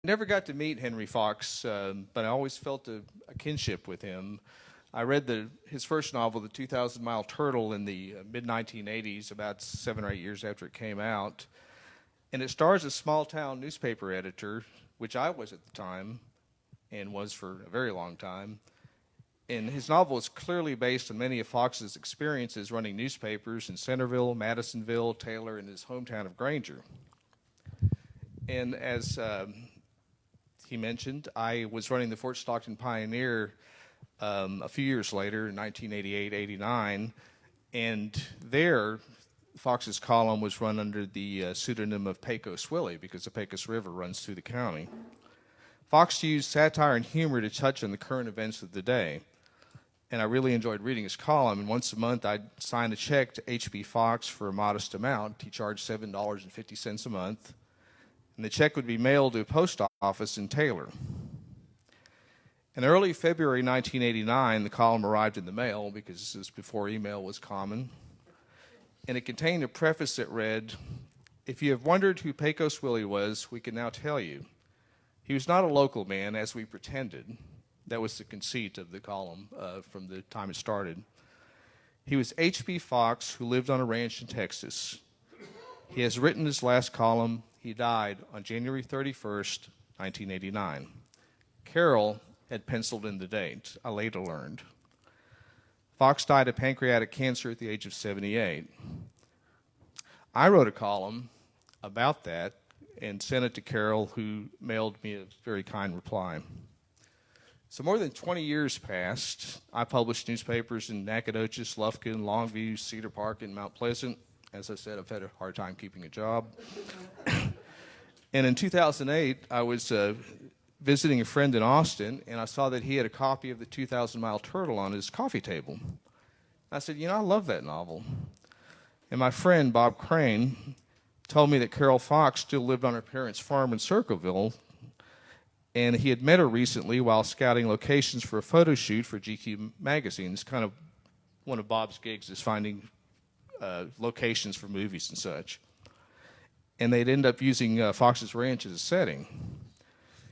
Never got to meet Henry Fox, but I always felt a kinship with him. I read his first novel, The 2,000 Mile Turtle, in the mid 1980s, about 7 or 8 years after it came out. And it stars a small town newspaper editor, which I was at the time and was for a very long time. And his novel is clearly based on many of Fox's experiences running newspapers in Centerville, Madisonville, Taylor, and his hometown of Granger. And as he mentioned, I was running the Fort Stockton Pioneer a few years later, in 1988-89, and there Fox's column was run under the pseudonym of Pecos Willie because the Pecos River runs through the county. Fox used satire and humor to touch on the current events of the day, and I really enjoyed reading his column. And once a month, I'd sign a check to H.B. Fox for a modest amount. He charged $7.50 a month, and the check would be mailed to a post office in Taylor. In early February 1989, the column arrived in the mail because this is before email was common, and it contained a preface that read, "If you have wondered who Pecos Willie was, we can now tell you. He was not a local man, as we pretended." That was the conceit of the column from the time it started. "He was H.B. Fox, who lived on a ranch in Texas. He has written his last column. He died on January 31st, 1989. Carol had penciled in the date, I later learned. Fox died of pancreatic cancer at the age of 78. I wrote a column about that and sent it to Carol, who mailed me a very kind reply. So more than 20 years passed. I published newspapers in Nacogdoches, Lufkin, Longview, Cedar Park, and Mount Pleasant. As I said, I've had a hard time keeping a job. And in 2008, I was visiting a friend in Austin, and I saw that he had a copy of The 2,000 Mile Turtle on his coffee table. I said, I love that novel. And my friend, Bob Crane, told me that Carol Fox still lived on her parents' farm in Circleville, and he had met her recently while scouting locations for a photo shoot for GQ magazine. It's kind of one of Bob's gigs, is finding locations for movies and such. And they'd end up using Fox's Ranch as a setting.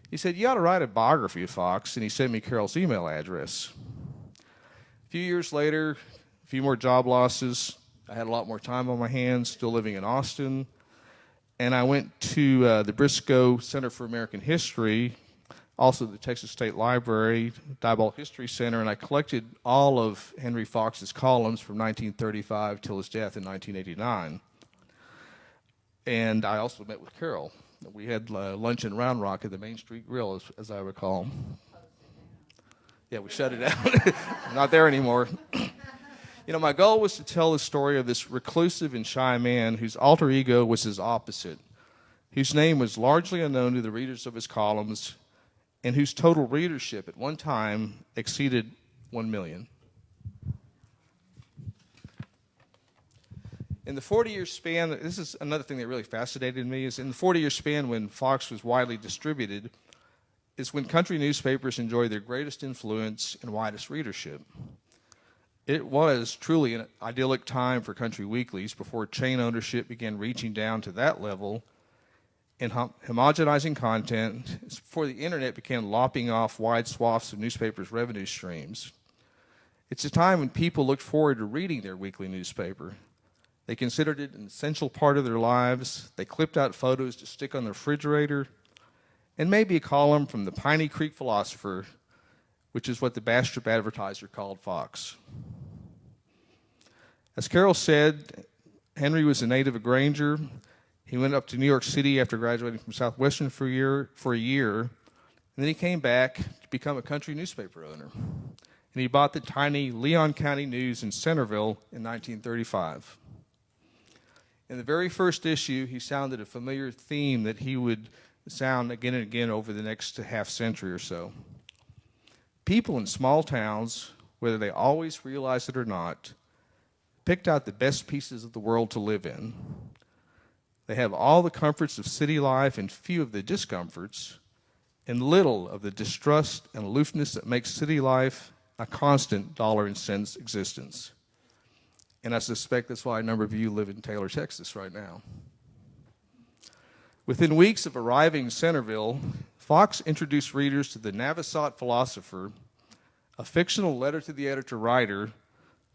He said, you ought to write a biography of Fox, and he sent me Carol's email address. A few years later, a few more job losses. I had a lot more time on my hands, still living in Austin. And I went to the Briscoe Center for American History, also the Texas State Library, Diboll History Center, and I collected all of Henry Fox's columns from 1935 till his death in 1989. And I also met with Carol. We had lunch in Round Rock at the Main Street Grill, as I recall. Yeah, we shut it down. Not there anymore. My goal was to tell the story of this reclusive and shy man whose alter ego was his opposite, whose name was largely unknown to the readers of his columns, and whose total readership at one time exceeded 1 million. In the 40-year span, this is another thing that really fascinated me, is in the 40-year span when Fox was widely distributed, is when country newspapers enjoyed their greatest influence and widest readership. It was truly an idyllic time for country weeklies before chain ownership began reaching down to that level and homogenizing content, before the internet began lopping off wide swaths of newspapers' revenue streams. It's a time when people looked forward to reading their weekly newspaper. They considered it an essential part of their lives. They clipped out photos to stick on the refrigerator, and maybe a column from the Piney Creek Philosopher, which is what the Bastrop Advertiser called Fox. As Carol said, Henry was a native of Granger. He went up to New York City after graduating from Southwestern for a year, and then he came back to become a country newspaper owner. And he bought the tiny Leon County News in Centerville in 1935. In the very first issue, he sounded a familiar theme that he would sound again and again over the next half century or so. People in small towns, whether they always realize it or not, picked out the best pieces of the world to live in. They have all the comforts of city life and few of the discomforts, and little of the distrust and aloofness that makes city life a constant dollar and cents existence. And I suspect that's why a number of you live in Taylor, Texas right now. Within weeks of arriving in Centerville, Fox introduced readers to The Navasot Philosopher, a fictional letter to the editor-writer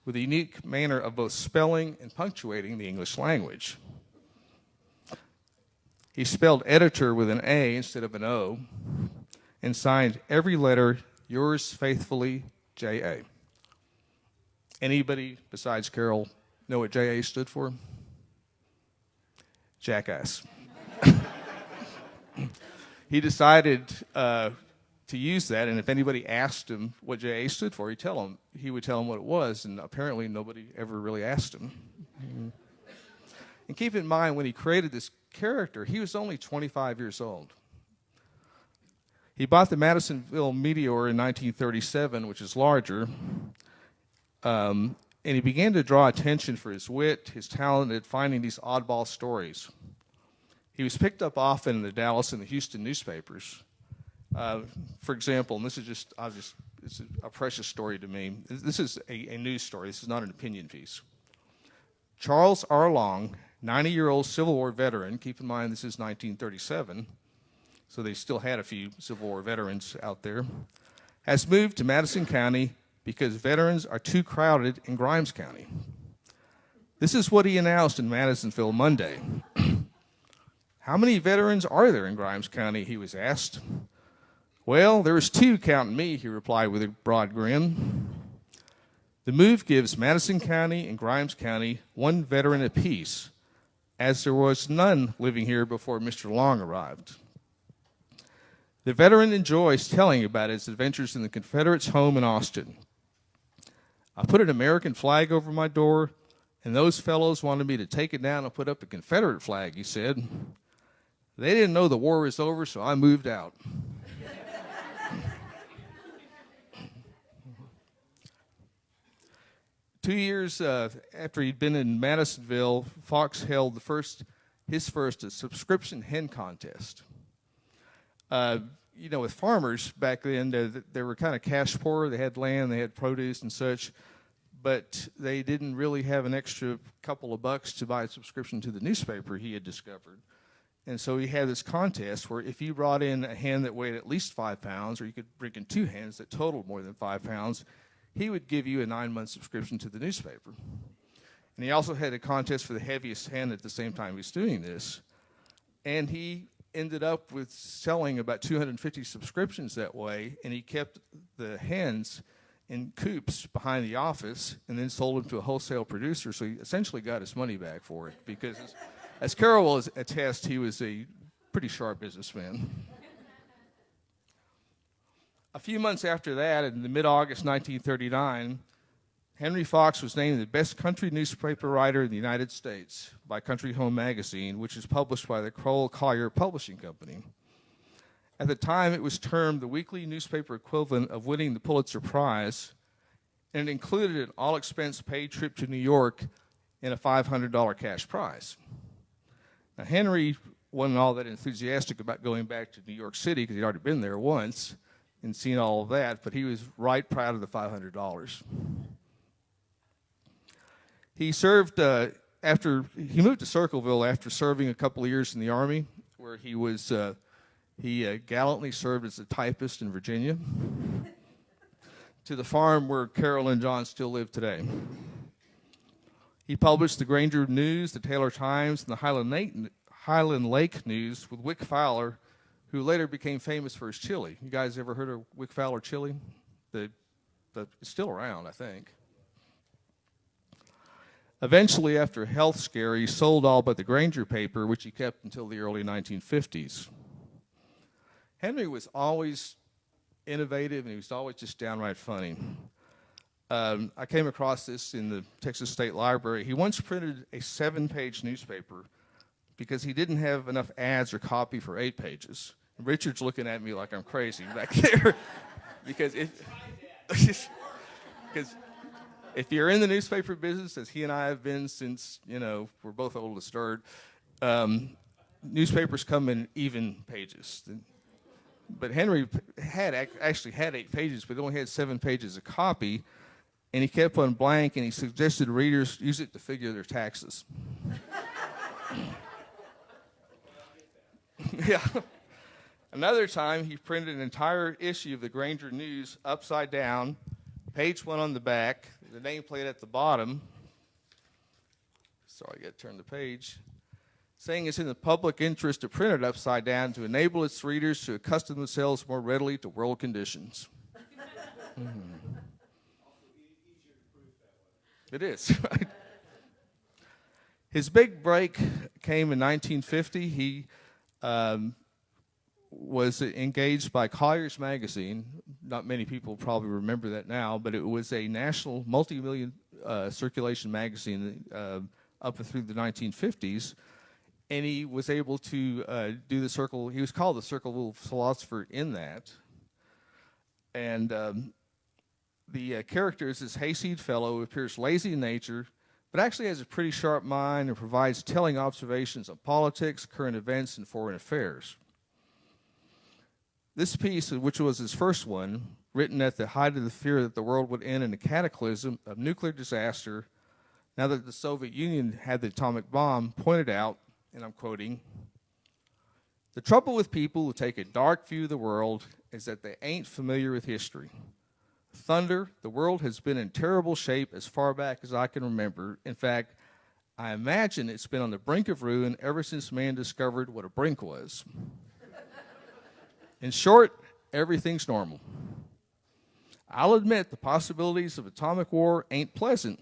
with a unique manner of both spelling and punctuating the English language. He spelled editor with an A instead of an O and signed every letter, yours faithfully, J.A. Anybody besides Carol know what J.A. stood for? Jackass. He decided to use that, and if anybody asked him what J.A. stood for, he would tell them what it was, and apparently nobody ever really asked him. And keep in mind, when he created this character, he was only 25 years old. He bought the Madisonville Meteor in 1937, which is larger, and he began to draw attention for his wit, his talent at finding these oddball stories. He was picked up often in the Dallas and the Houston newspapers. For example, and this is it's a precious story to me. This is a news story. This is not an opinion piece. Charles R. Long, 90-year-old Civil War veteran, keep in mind this is 1937, so they still had a few Civil War veterans out there, has moved to Madison County because veterans are too crowded in Grimes County. This is what he announced in Madisonville Monday. How many veterans are there in Grimes County, he was asked. Well, there's 2 counting me, he replied with a broad grin. The move gives Madison County and Grimes County 1 veteran apiece, as there was none living here before Mr. Long arrived. The veteran enjoys telling about his adventures in the Confederates' home in Austin. I put an American flag over my door, and those fellows wanted me to take it down and put up a Confederate flag, he said. They didn't know the war was over, so I moved out. 2 years after he'd been in Madisonville, Fox held his first subscription hen contest. With farmers back then, they were kind of cash poor. They had land, they had produce and such, but they didn't really have an extra couple of bucks to buy a subscription to the newspaper he had discovered. And so he had this contest where if you brought in a hen that weighed at least 5 pounds, or you could bring in 2 hens that totaled more than 5 pounds, he would give you a 9-month subscription to the newspaper. And he also had a contest for the heaviest hen at the same time he was doing this. And he ended up with selling about 250 subscriptions that way, and he kept the hens in coops behind the office and then sold them to a wholesale producer, so he essentially got his money back for it because, as Carol will attest, he was a pretty sharp businessman. A few months after that, in the mid-August 1939, Henry Fox was named the best country newspaper writer in the United States by Country Home Magazine, which is published by the Kroll Collier Publishing Company. At the time, it was termed the weekly newspaper equivalent of winning the Pulitzer Prize, and it included an all-expense-paid trip to New York and a $500 cash prize. Now, Henry wasn't all that enthusiastic about going back to New York City because he'd already been there once and seen all of that, but he was right proud of the $500. He served he moved to Circleville after serving a couple of years in the Army, where he gallantly served as a typist in Virginia, to the farm where Carol and John still live today. He published the Granger News, the Taylor Times, and the Highland Lake News with Wick Fowler, who later became famous for his chili. You guys ever heard of Wick Fowler chili? It's still around, I think. Eventually, after a health scare, he sold all but the Granger paper, which he kept until the early 1950s. Henry was always innovative, and he was always just downright funny. I came across this in the Texas State Library. He once printed a 7-page newspaper because he didn't have enough ads or copy for 8 pages. And Richard's looking at me like I'm crazy back there because if you're in the newspaper business, as he and I have been since, we're both old as dirt, newspapers come in even pages. But Henry actually had 8 pages, but only had 7 pages of copy, and he kept one blank, and he suggested readers use it to figure their taxes. Yeah. Another time, he printed an entire issue of the Granger News upside down, page 1 on the back, the nameplate at the bottom. Sorry, I got to turn the page. Saying it's in the public interest to print it upside down to enable its readers to accustom themselves more readily to world conditions. It is, right? His big break came in 1950. He was engaged by Collier's Magazine. Not many people probably remember that now, but it was a national multi-million circulation magazine up through the 1950s. And he was able to do the circle. He was called the Circle Philosopher in that. And the character is this hayseed fellow who appears lazy in nature, but actually has a pretty sharp mind and provides telling observations on politics, current events, and foreign affairs. This piece, which was his first one, written at the height of the fear that the world would end in a cataclysm of nuclear disaster, now that the Soviet Union had the atomic bomb, pointed out, and I'm quoting, "The trouble with people who take a dark view of the world is that they ain't familiar with history. Thunder, the world has been in terrible shape as far back as I can remember. In fact, I imagine it's been on the brink of ruin ever since man discovered what a brink was. In short, everything's normal. I'll admit the possibilities of atomic war ain't pleasant,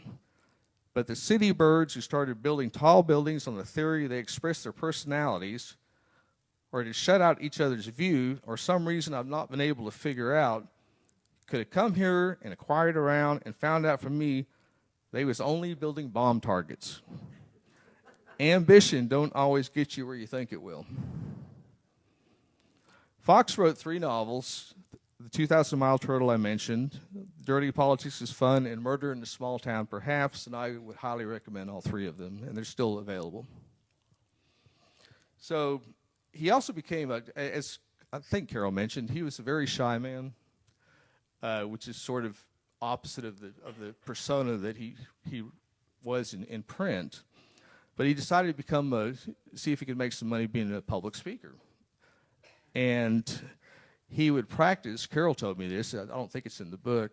but the city birds who started building tall buildings on the theory they express their personalities or to shut out each other's view, or some reason I've not been able to figure out, could have come here and inquired around and found out from me they was only building bomb targets. Ambition don't always get you where you think it will." Fox wrote 3 novels, The 2,000-Mile Turtle I mentioned, Dirty Politics is Fun, and Murder in a Small Town Perhaps, and I would highly recommend all 3 of them, and they're still available. So he also became, as I think Carol mentioned, he was a very shy man, which is sort of opposite of the persona that he was in print. But he decided to see if he could make some money being a public speaker. And he would practice, Carol told me this, I don't think it's in the book,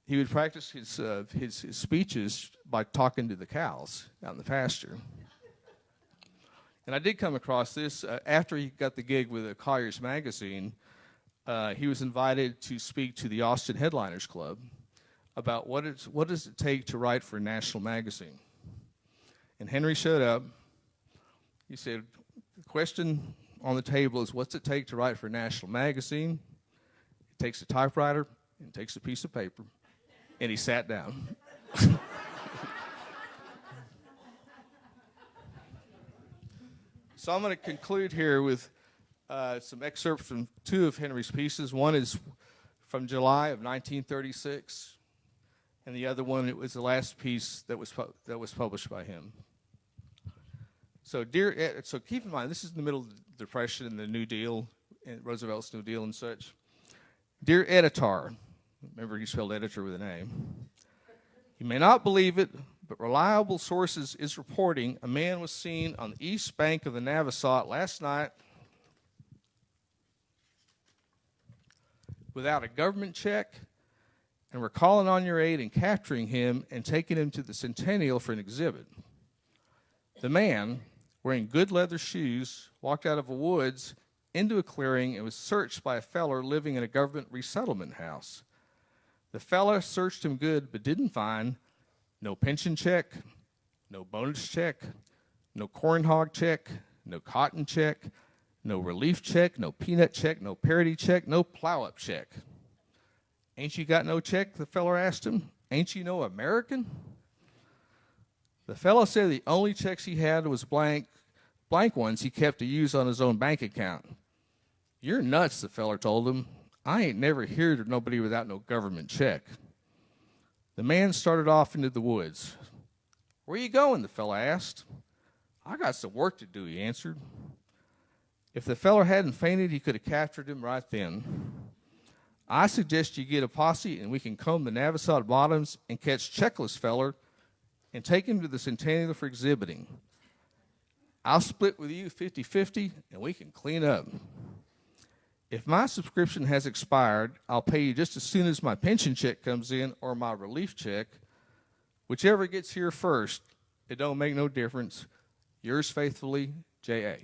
he would practice his speeches by talking to the cows out in the pasture. And I did come across this after he got the gig with Collier's Magazine. He was invited to speak to the Austin Headliners Club about what does it take to write for a national magazine. And Henry showed up. He said, the question on the table is, what's it take to write for a national magazine? It takes a typewriter and it takes a piece of paper. And he sat down. So I'm going to conclude here with some excerpts from 2 of Henry's pieces. One is from July of 1936, and the other one, it was the last piece that was published by him. So so keep in mind, this is in the middle of the Depression and the New Deal, and Roosevelt's New Deal and such. Dear Editor, remember he spelled editor with an A. You may not believe it, but reliable sources is reporting a man was seen on the east bank of the Navasot last night without a government check, and we're calling on your aid in capturing him and taking him to the Centennial for an exhibit. The man, wearing good leather shoes, walked out of a woods into a clearing and was searched by a feller living in a government resettlement house. The fella searched him good but didn't find no pension check, no bonus check, no corn hog check, no cotton check, no relief check, no peanut check, no parity check, no plow-up check. Ain't you got no check? The feller asked him. Ain't you no American? The fellow said the only checks he had was blank ones he kept to use on his own bank account. You're nuts, the feller told him. I ain't never heard of nobody without no government check. The man started off into the woods. Where you going? The fella asked. I got some work to do, he answered. If the feller hadn't fainted, he could have captured him right then. I suggest you get a posse and we can comb the Navasot bottoms and catch Checkless feller and take him to the Centennial for exhibiting. I'll split with you 50-50, and we can clean up. If my subscription has expired, I'll pay you just as soon as my pension check comes in or my relief check. Whichever gets here first, it don't make no difference. Yours faithfully, J.A.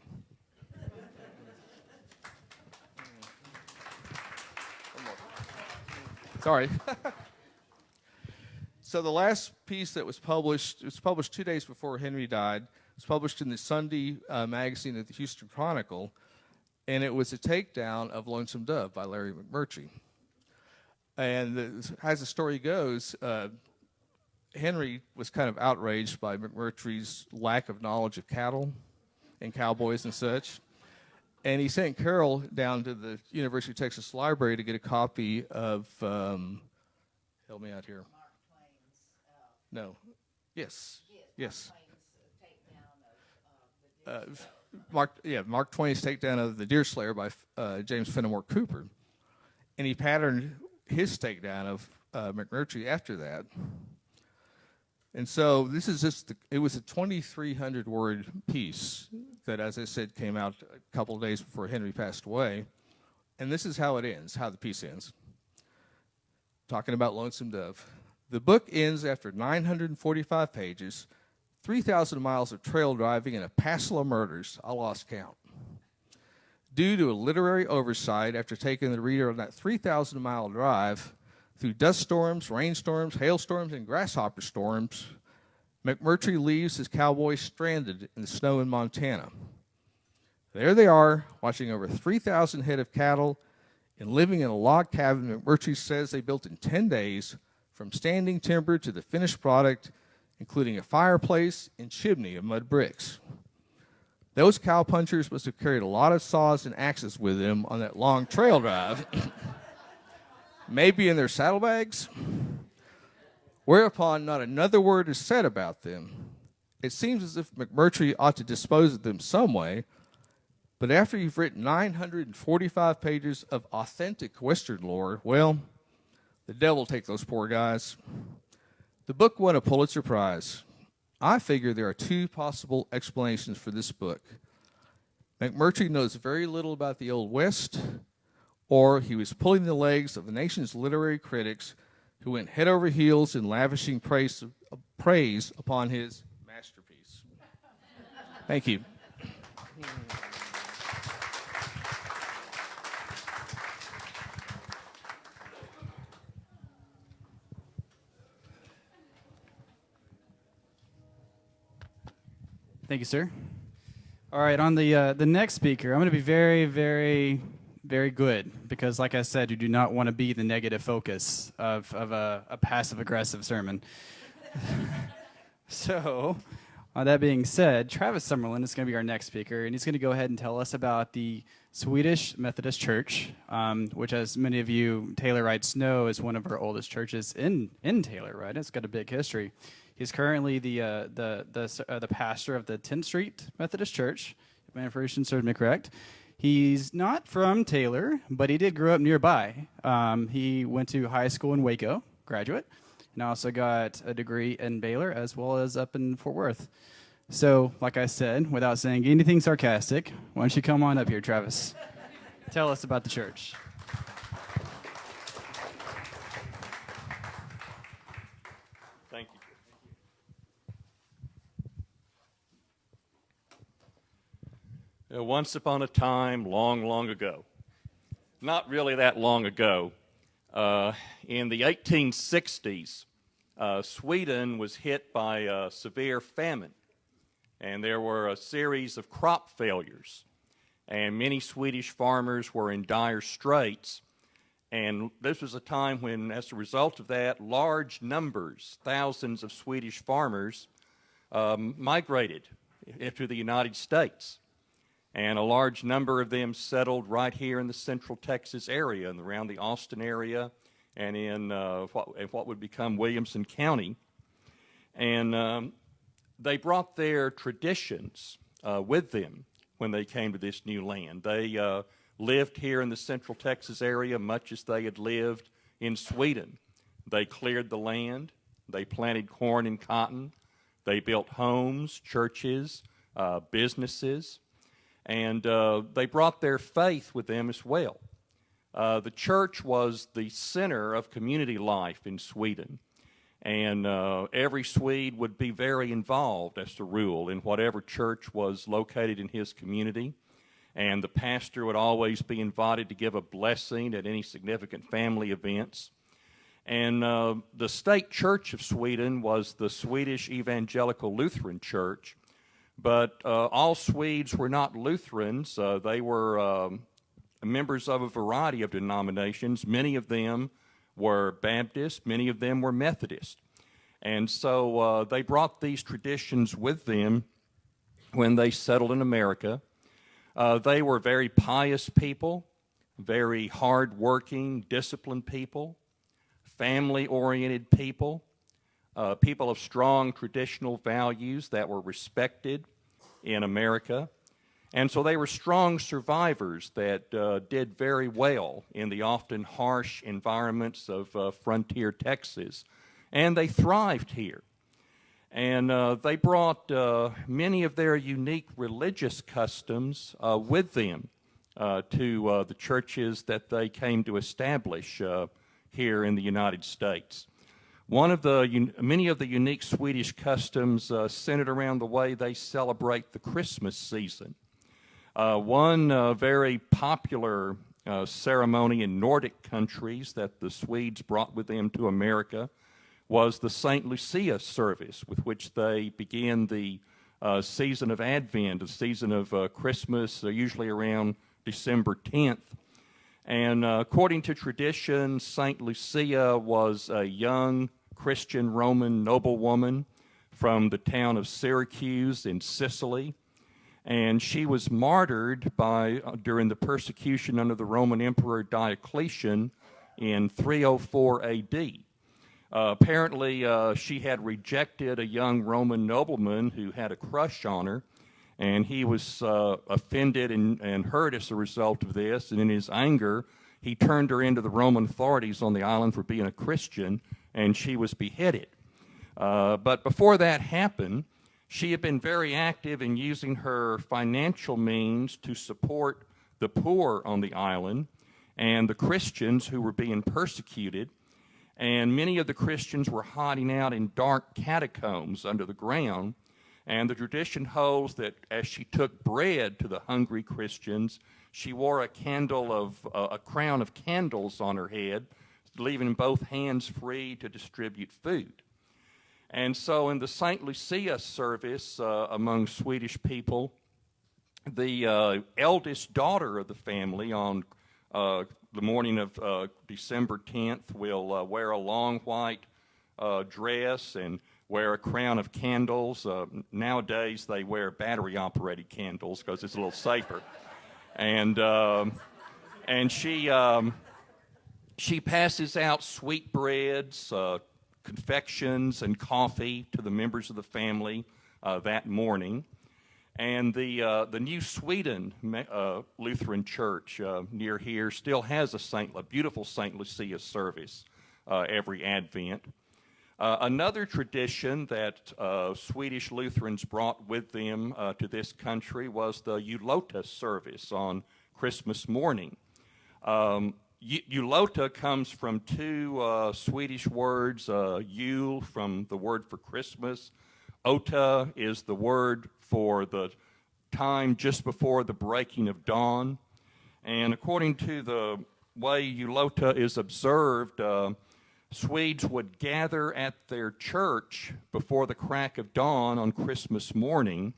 Sorry. So the last piece that was published, it was published 2 days before Henry died. It was published in the Sunday magazine of the Houston Chronicle, and it was a takedown of Lonesome Dove by Larry McMurtry. And as the story goes, Henry was kind of outraged by McMurtry's lack of knowledge of cattle and cowboys and such. And he sent Carroll down to the University of Texas Library to get a copy of, help me out here. Mark Twain's, No. Yes. Yes. Mark Twain's takedown of Mark Twain's takedown of The Deerslayer by James Fenimore Cooper. And he patterned his takedown of McMurtry after that. And so this is just, it was a 2,300 word piece that, as I said, came out a couple of days before Henry passed away. And this is how it ends, how the piece ends. Talking about Lonesome Dove. The book ends after 945 pages, 3,000 miles of trail driving, and a passel of murders. I lost count. Due to a literary oversight after taking the reader on that 3,000-mile drive, through dust storms, rainstorms, hailstorms, and grasshopper storms, McMurtry leaves his cowboys stranded in the snow in Montana. There they are, watching over 3,000 head of cattle and living in a log cabin McMurtry says they built in 10 days, from standing timber to the finished product, including a fireplace and chimney of mud bricks. Those cowpunchers must have carried a lot of saws and axes with them on that long trail drive. Maybe in their saddlebags, whereupon not another word is said about them. It seems as if McMurtry ought to dispose of them some way, but after you've written 945 pages of authentic Western lore, well, the devil take those poor guys. The book won a Pulitzer Prize. I figure there are two possible explanations for this book. McMurtry knows very little about the Old West, or he was pulling the legs of the nation's literary critics who went head over heels in lavishing praise upon his masterpiece. Thank you. Thank you, sir. All right, on the next speaker, I'm going to be very, very, very good because, like I said, you do not want to be the negative focus of a passive-aggressive sermon. So, that being said, Travis Summerlin is going to be our next speaker, and he's going to go ahead and tell us about the Swedish Methodist Church, which, as many of you Taylorites know, is one of our oldest churches in Taylor, right? It's got a big history. He's currently the pastor of the 10th Street Methodist Church, if my information serves me correct. He's not from Taylor, but he did grow up nearby. He went to high school in Waco, graduate, and also got a degree in Baylor as well as up in Fort Worth. So, like I said, without saying anything sarcastic, why don't you come on up here, Travis? Tell us about the church. Thank you. Once upon a time, long, long ago, not really that long ago, in the 1860s, Sweden was hit by a severe famine, and there were a series of crop failures, and many Swedish farmers were in dire straits. And this was a time when, as a result of that, large numbers, thousands of Swedish farmers migrated into the United States. And a large number of them settled right here in the central Texas area and around the Austin area and in what would become Williamson County. And they brought their traditions with them when they came to this new land. They lived here in the central Texas area much as they had lived in Sweden. They cleared the land. They planted corn and cotton. They built homes, churches. businesses, and they brought their faith with them as well. The church was the center of community life in Sweden, and every Swede would be very involved, as a rule, in whatever church was located in his community. And the pastor would always be invited to give a blessing at any significant family events. And the state church of Sweden was the Swedish Evangelical Lutheran Church, but all Swedes were not Lutherans. They were members of a variety of denominations. Many of them were Baptist, many of them were Methodist. And so they brought these traditions with them when they settled in America. They were very pious people, very hard-working, disciplined people, family-oriented people, people of strong traditional values that were respected in America. And so they were strong survivors that did very well in the often harsh environments of frontier Texas. And they thrived here. And they brought many of their unique religious customs with them to the churches that they came to establish here in the United States. Many of the unique Swedish customs centered around the way they celebrate the Christmas season. One very popular ceremony in Nordic countries that the Swedes brought with them to America was the St. Lucia service, with which they began the season of Advent, the season of Christmas, usually around December 10th. And according to tradition, St. Lucia was a young Christian Roman noblewoman from the town of Syracuse in Sicily. And she was martyred during the persecution under the Roman Emperor Diocletian in 304 A.D. Apparently, she had rejected a young Roman nobleman who had a crush on her, and he was offended and hurt as a result of this, and in his anger, he turned her into the Roman authorities on the island for being a Christian, and she was beheaded. But before that happened, she had been very active in using her financial means to support the poor on the island and the Christians who were being persecuted. And many of the Christians were hiding out in dark catacombs under the ground. And the tradition holds that as she took bread to the hungry Christians, she wore a crown of candles on her head, leaving both hands free to distribute food. And so in the St. Lucia service among Swedish people, the eldest daughter of the family on the morning of December 10th will wear a long white dress and wear a crown of candles. Nowadays they wear battery-operated candles because it's a little safer. And she passes out sweetbreads, confections, and coffee to the members of the family that morning. And the New Sweden Lutheran Church near here still has a beautiful St. Lucia service every Advent. Another tradition that Swedish Lutherans brought with them to this country was the Julota service on Christmas morning. Julota comes from two Swedish words, jul from the word for Christmas. Ota is the word for the time just before the breaking of dawn. And according to the way Julota is observed, Swedes would gather at their church before the crack of dawn on Christmas morning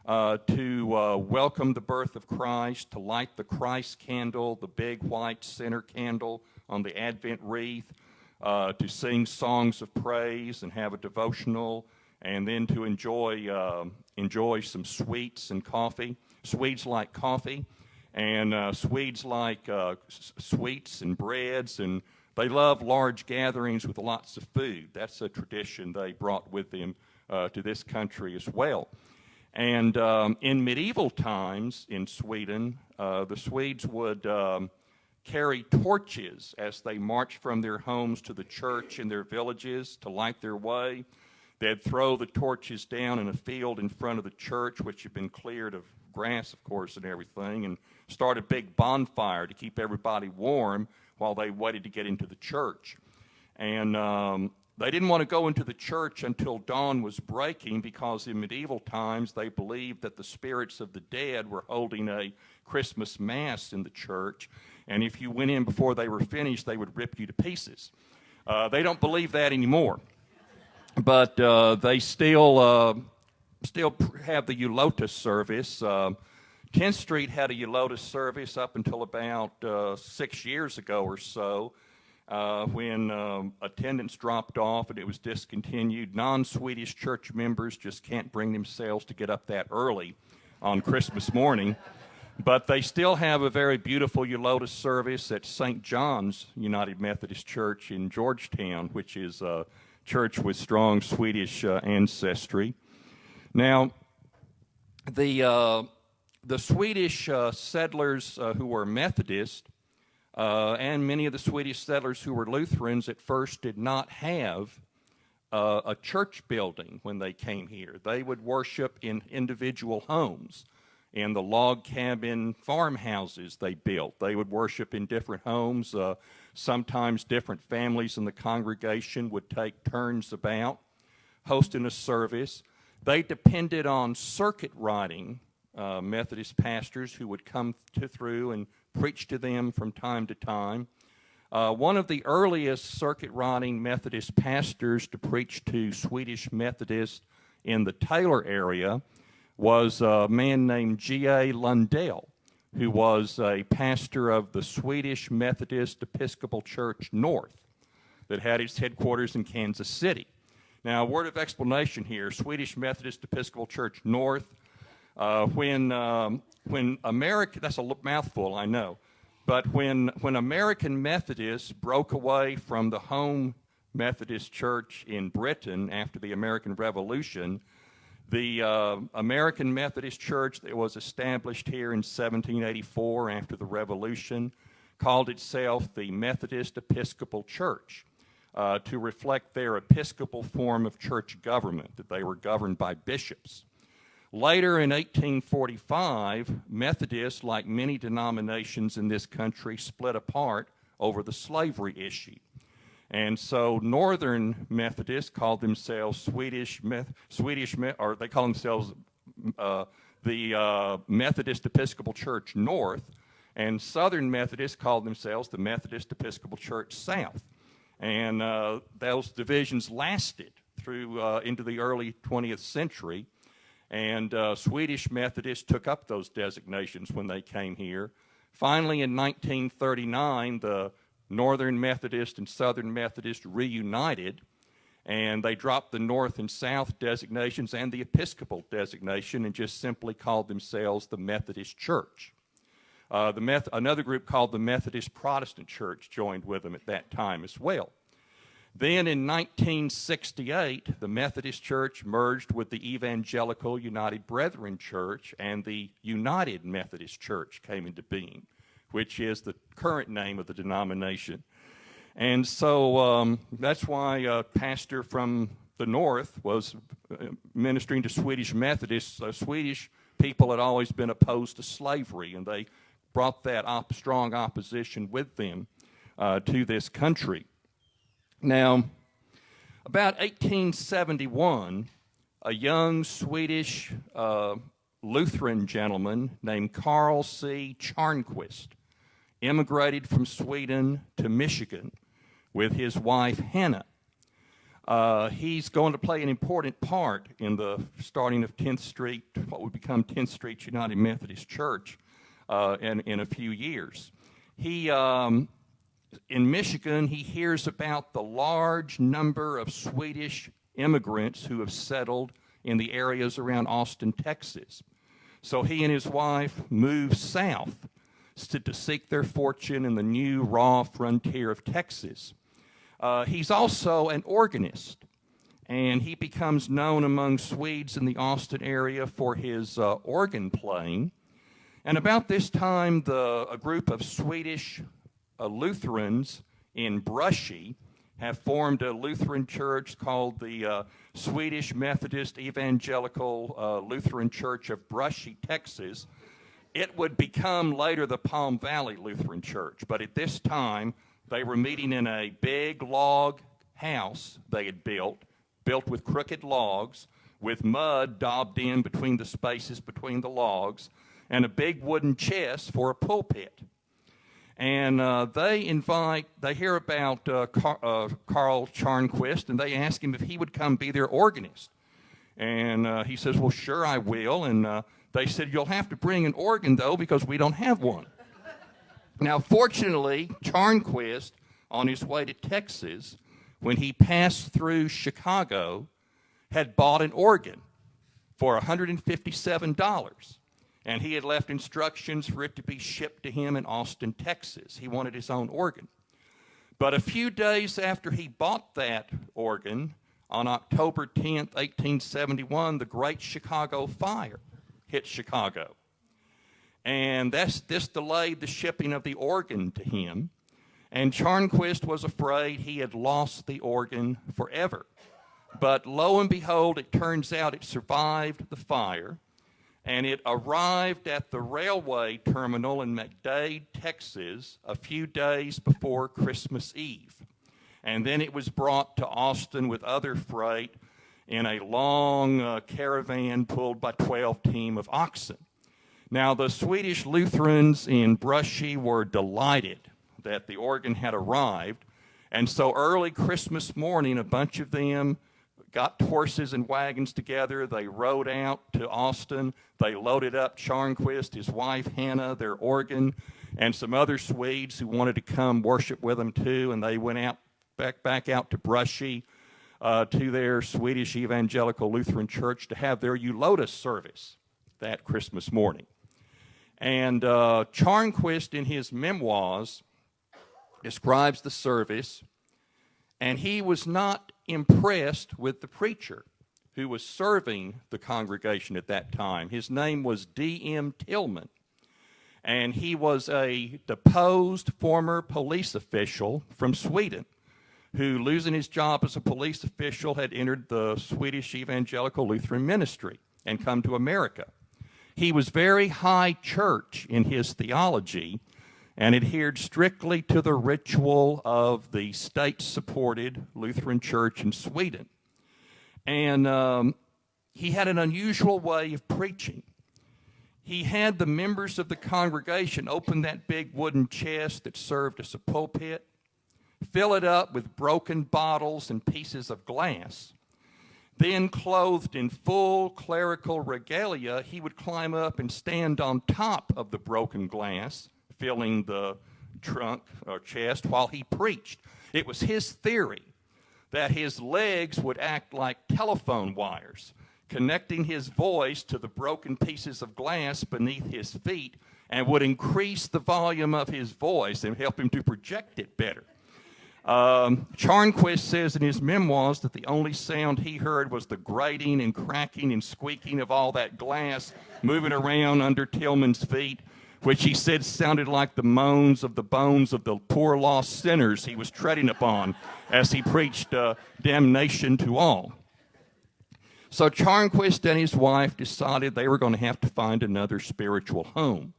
to welcome the birth of Christ, to light the Christ candle, the big white center candle on the Advent wreath, to sing songs of praise and have a devotional, and then to enjoy some sweets and coffee. Swedes like coffee, and Swedes like sweets and breads, and they love large gatherings with lots of food. That's a tradition they brought with them to this country as well. And in medieval times in Sweden, the Swedes would carry torches as they marched from their homes to the church in their villages to light their way. They'd throw the torches down in a field in front of the church, which had been cleared of grass, of course, and everything, and start a big bonfire to keep everybody warm while they waited to get into the church. And they didn't want to go into the church until dawn was breaking, because in medieval times they believed that the spirits of the dead were holding a Christmas Mass in the church, and if you went in before they were finished, they would rip you to pieces. They don't believe that anymore, but they still have the Eulotus service. 10th Street had a Eulotus service up until about 6 years ago or so, when attendance dropped off and it was discontinued. Non-Swedish church members just can't bring themselves to get up that early on Christmas morning. But they still have a very beautiful Eulotus service at St. John's United Methodist Church in Georgetown, which is a church with strong Swedish ancestry. Now, the Swedish settlers who were Methodist and many of the Swedish settlers who were Lutherans at first did not have a church building when they came here. They would worship in individual homes. In the log cabin farmhouses they built, they would worship in different homes. Sometimes different families in the congregation would take turns about hosting a service. They depended on circuit riding Methodist pastors who would come through and preach to them from time to time. One of the earliest circuit riding Methodist pastors to preach to Swedish Methodists in the Taylor area was a man named G.A. Lundell, who was a pastor of the Swedish Methodist Episcopal Church North that had its headquarters in Kansas City. Now, a word of explanation here. Swedish Methodist Episcopal Church North, when America, that's a mouthful, I know, but when American Methodists broke away from the home Methodist Church in Britain after the American Revolution, the American Methodist Church that was established here in 1784 after the Revolution called itself the Methodist Episcopal Church to reflect their episcopal form of church government, that they were governed by bishops. Later in 1845, Methodists, like many denominations in this country, split apart over the slavery issue. And so Northern Methodists called themselves or they call themselves the Methodist Episcopal Church North, and Southern Methodists called themselves the Methodist Episcopal Church South. And those divisions lasted through into the early 20th century, and Swedish Methodists took up those designations when they came here. Finally, in 1939, the Northern Methodist and Southern Methodist reunited, and they dropped the North and South designations and the Episcopal designation and just simply called themselves the Methodist Church. Another group called the Methodist Protestant Church joined with them at that time as well. Then in 1968, the Methodist Church merged with the Evangelical United Brethren Church, and the United Methodist Church came into being, which is the current name of the denomination. And so that's why a pastor from the North was ministering to Swedish Methodists. Swedish people had always been opposed to slavery, and they brought that strong opposition with them to this country. Now, about 1871, a young Swedish Lutheran gentleman named Carl C. Charnquist immigrated from Sweden to Michigan with his wife Hannah. He's going to play an important part in the starting of 10th Street, what would become 10th Street United Methodist Church in a few years. In Michigan, he hears about the large number of Swedish immigrants who have settled in the areas around Austin, Texas. So he and his wife moved south to seek their fortune in the new raw frontier of Texas. He's also an organist, and he becomes known among Swedes in the Austin area for his organ playing. And about this time, a group of Swedish Lutherans in Brushy have formed a Lutheran church called the Swedish Methodist Evangelical Lutheran Church of Brushy, Texas. It would become later the Palm Valley Lutheran Church, but at this time they were meeting in a big log house they had built with crooked logs, with mud daubed in between the spaces between the logs, and a big wooden chest for a pulpit. And they hear about Carl Charnquist, and they ask him if he would come be their organist. And he says, well, sure, I will. And they said, you'll have to bring an organ, though, because we don't have one. Now, fortunately, Charnquist, on his way to Texas, when he passed through Chicago, had bought an organ for $157. And he had left instructions for it to be shipped to him in Austin, Texas. He wanted his own organ. But a few days after he bought that organ, on October 10th, 1871, the Great Chicago Fire hit Chicago. And this delayed the shipping of the organ to him. And Charnquist was afraid he had lost the organ forever. But lo and behold, it turns out it survived the fire. And it arrived at the railway terminal in McDade, Texas, a few days before Christmas Eve. And then it was brought to Austin with other freight in a long caravan pulled by 12 team of oxen. Now, the Swedish Lutherans in Brushy were delighted that the organ had arrived. And so early Christmas morning, a bunch of them got horses and wagons together. They rode out to Austin. They loaded up Charnquist, his wife Hannah, their organ, and some other Swedes who wanted to come worship with them too. And they went out back out to Brushy to their Swedish Evangelical Lutheran Church to have their Eulotus service that Christmas morning. And Charnquist, in his memoirs, describes the service, and he was not impressed with the preacher who was serving the congregation at that time. His name was D.M. Tillman, and he was a deposed former police official from Sweden who, losing his job as a police official, had entered the Swedish Evangelical Lutheran ministry and come to America. He was very high church in his theology and adhered strictly to the ritual of the state-supported Lutheran Church in Sweden. And he had an unusual way of preaching. He had the members of the congregation open that big wooden chest that served as a pulpit, fill it up with broken bottles and pieces of glass. Then, clothed in full clerical regalia, he would climb up and stand on top of the broken glass, filling the trunk or chest while he preached. It was his theory that his legs would act like telephone wires, connecting his voice to the broken pieces of glass beneath his feet, and would increase the volume of his voice and help him to project it better. Charnquist says in his memoirs that the only sound he heard was the grating and cracking and squeaking of all that glass moving around under Tillman's feet, which he said sounded like the moans of the bones of the poor lost sinners he was treading upon as he preached damnation to all. So Charnquist and his wife decided they were going to have to find another spiritual home.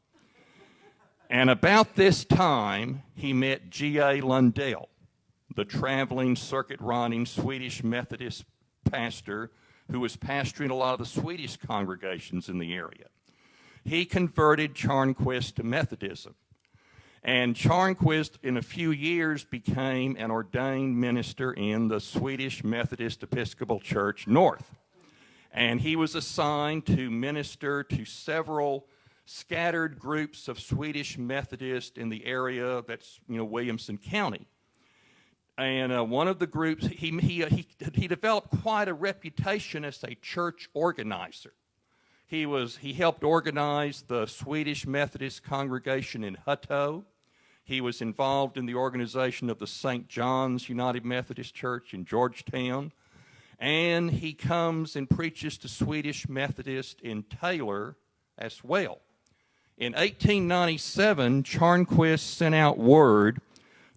And about this time, he met G.A. Lundell, the traveling, circuit-riding Swedish Methodist pastor who was pastoring a lot of the Swedish congregations in the area. He converted Charnquist to Methodism. And Charnquist, in a few years, became an ordained minister in the Swedish Methodist Episcopal Church North. And he was assigned to minister to several scattered groups of Swedish Methodists in the area that's, Williamson County. And one of the groups, he developed quite a reputation as a church organizer. He helped organize the Swedish Methodist congregation in Hutto. He was involved in the organization of the St. John's United Methodist Church in Georgetown. And he comes and preaches to Swedish Methodists in Taylor as well. In 1897, Charnquist sent out word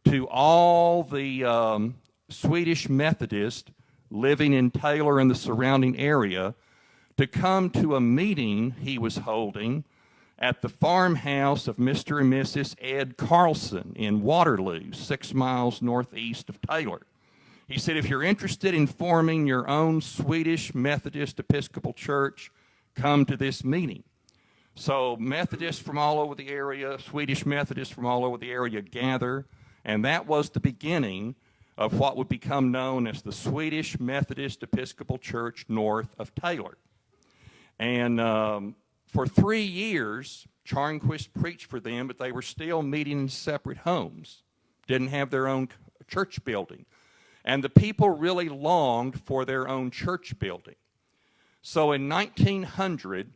to all the Swedish Methodists living in Taylor and the surrounding area to come to a meeting he was holding at the farmhouse of Mr. and Mrs. Ed Carlson in Waterloo, 6 miles northeast of Taylor. He said, if you're interested in forming your own Swedish Methodist Episcopal Church, come to this meeting. So Methodists from all over the area, Swedish Methodists from all over the area gather, and that was the beginning of what would become known as the Swedish Methodist Episcopal Church north of Taylor. And for 3 years, Charnquist preached for them, but they were still meeting in separate homes, didn't have their own church building. And the people really longed for their own church building. So in 1900,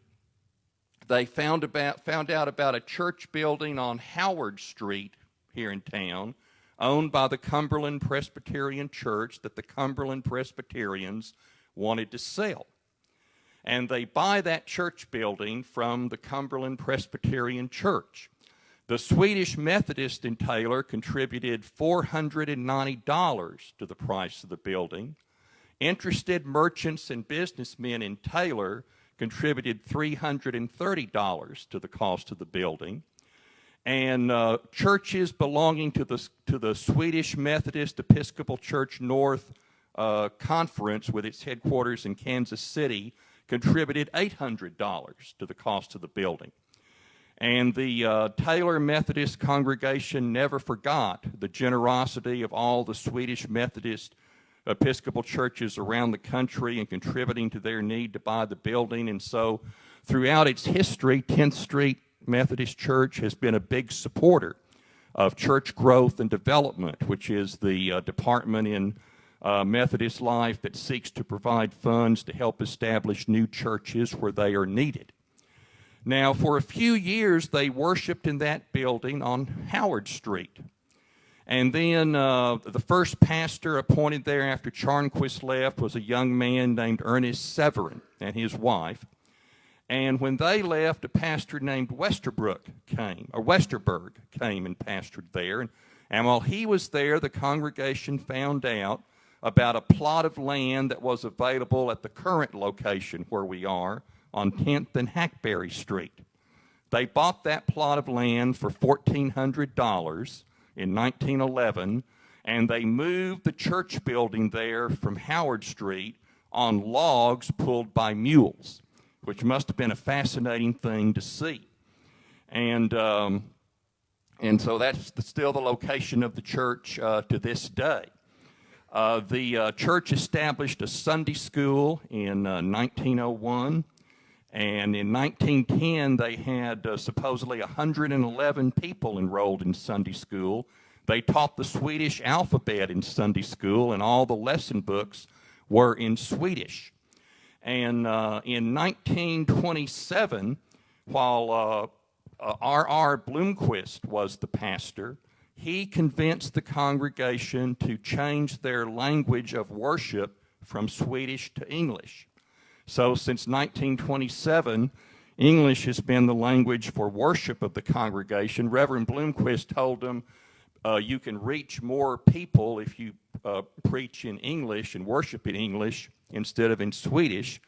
they found out about a church building on Howard Street here in town, owned by the Cumberland Presbyterian Church, that the Cumberland Presbyterians wanted to sell. And they buy that church building from the Cumberland Presbyterian Church. The Swedish Methodist in Taylor contributed $490 to the price of the building. Interested merchants and businessmen in Taylor contributed $330 to the cost of the building. And churches belonging to the Swedish Methodist Episcopal Church North Conference, with its headquarters in Kansas City, contributed $800 to the cost of the building. And the Taylor Methodist congregation never forgot the generosity of all the Swedish Methodist Episcopal churches around the country in contributing to their need to buy the building. And so throughout its history, 10th Street Methodist Church has been a big supporter of church growth and development, which is the department in Methodist life that seeks to provide funds to help establish new churches where they are needed. Now, for a few years, they worshiped in that building on Howard Street. And then the first pastor appointed there after Charnquist left was a young man named Ernest Severin and his wife. And when they left, a pastor named Westerberg came and pastored there. And while he was there, the congregation found out about a plot of land that was available at the current location where we are on 10th and Hackberry Street. They bought that plot of land for $1,400 in 1911, and they moved the church building there from Howard Street on logs pulled by mules, which must have been a fascinating thing to see. And so that's still the location of the church to this day. The church established a Sunday school in 1901, and in 1910 they had supposedly 111 people enrolled in Sunday school. They taught the Swedish alphabet in Sunday school, and all the lesson books were in Swedish. And in 1927, while R.R. Bloomquist was the pastor, he convinced the congregation to change their language of worship from Swedish to English. So since 1927, English has been the language for worship of the congregation. Reverend Bloomquist told them, you can reach more people if you preach in English and worship in English instead of in Swedish,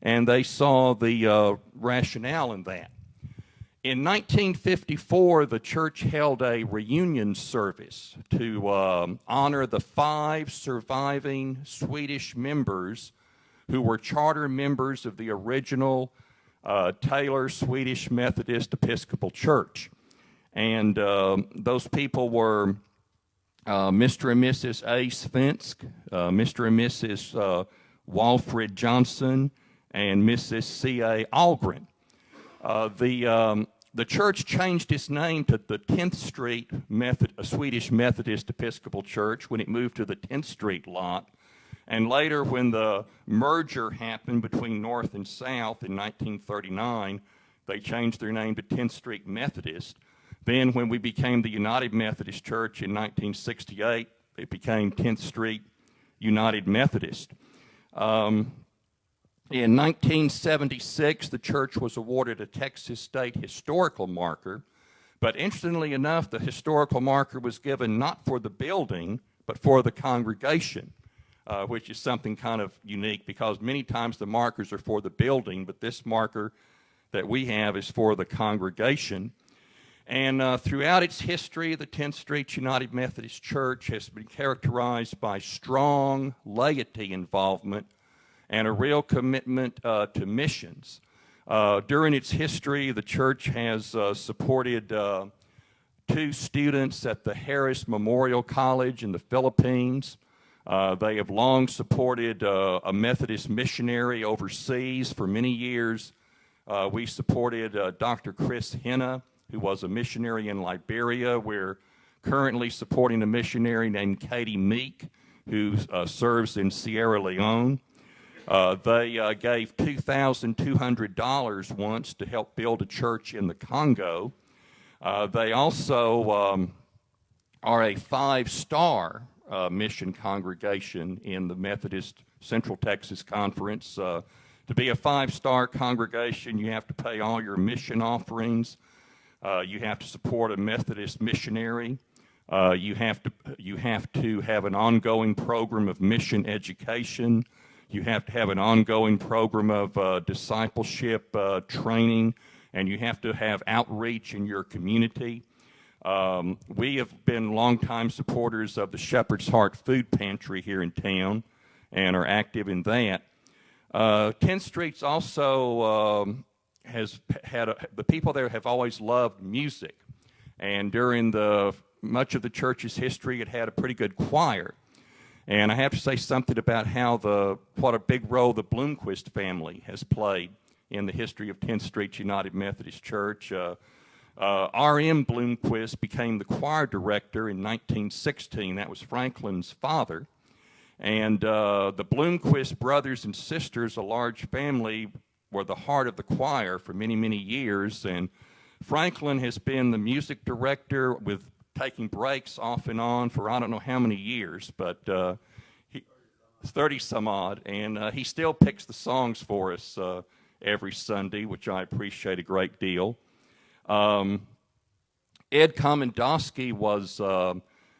and they saw the rationale in that. In 1954, the church held a reunion service to honor the 5 surviving Swedish members who were charter members of the original Taylor Swedish Methodist Episcopal Church. And those people were Mr. and Mrs. A. Svensk, Mr. and Mrs. Walfrid Johnson, and Mrs. C.A. Algren. The church changed its name to the 10th Street Swedish Methodist Episcopal Church when it moved to the 10th Street lot. And later, when the merger happened between North and South in 1939, they changed their name to 10th Street Methodist. Then when we became the United Methodist Church in 1968, it became 10th Street United Methodist. In 1976, the church was awarded a Texas State Historical Marker, but interestingly enough, the historical marker was given not for the building, but for the congregation, which is something kind of unique because many times the markers are for the building, but this marker that we have is for the congregation. And throughout its history, the 10th Street United Methodist Church has been characterized by strong laity involvement and a real commitment to missions. During its history, the church has supported 2 students at the Harris Memorial College in the Philippines. They have long supported a Methodist missionary overseas for many years. We supported Dr. Chris Henna, who was a missionary in Liberia. We're currently supporting a missionary named Katie Meek, who serves in Sierra Leone. They gave $2,200 once to help build a church in the Congo. They also are a 5-star mission congregation in the Methodist Central Texas Conference. To be a 5-star congregation, you have to pay all your mission offerings. You have to support a Methodist missionary. You have to have an ongoing program of mission education. You have to have an ongoing program of discipleship training, and you have to have outreach in your community. We have been longtime supporters of the Shepherd's Heart Food Pantry here in town and are active in that. 10th Street's also has had the people there have always loved music, and during much of the church's history, it had a pretty good choir. And I have to say something about what a big role the Bloomquist family has played in the history of 10th Street United Methodist Church. R.M. Bloomquist became the choir director in 1916. That was Franklin's father. And the Bloomquist brothers and sisters, a large family, were the heart of the choir for many, many years. And Franklin has been the music director with taking breaks off and on for I don't know how many years, but 30 some odd. And he still picks the songs for us every Sunday, which I appreciate a great deal. Ed Komendowski was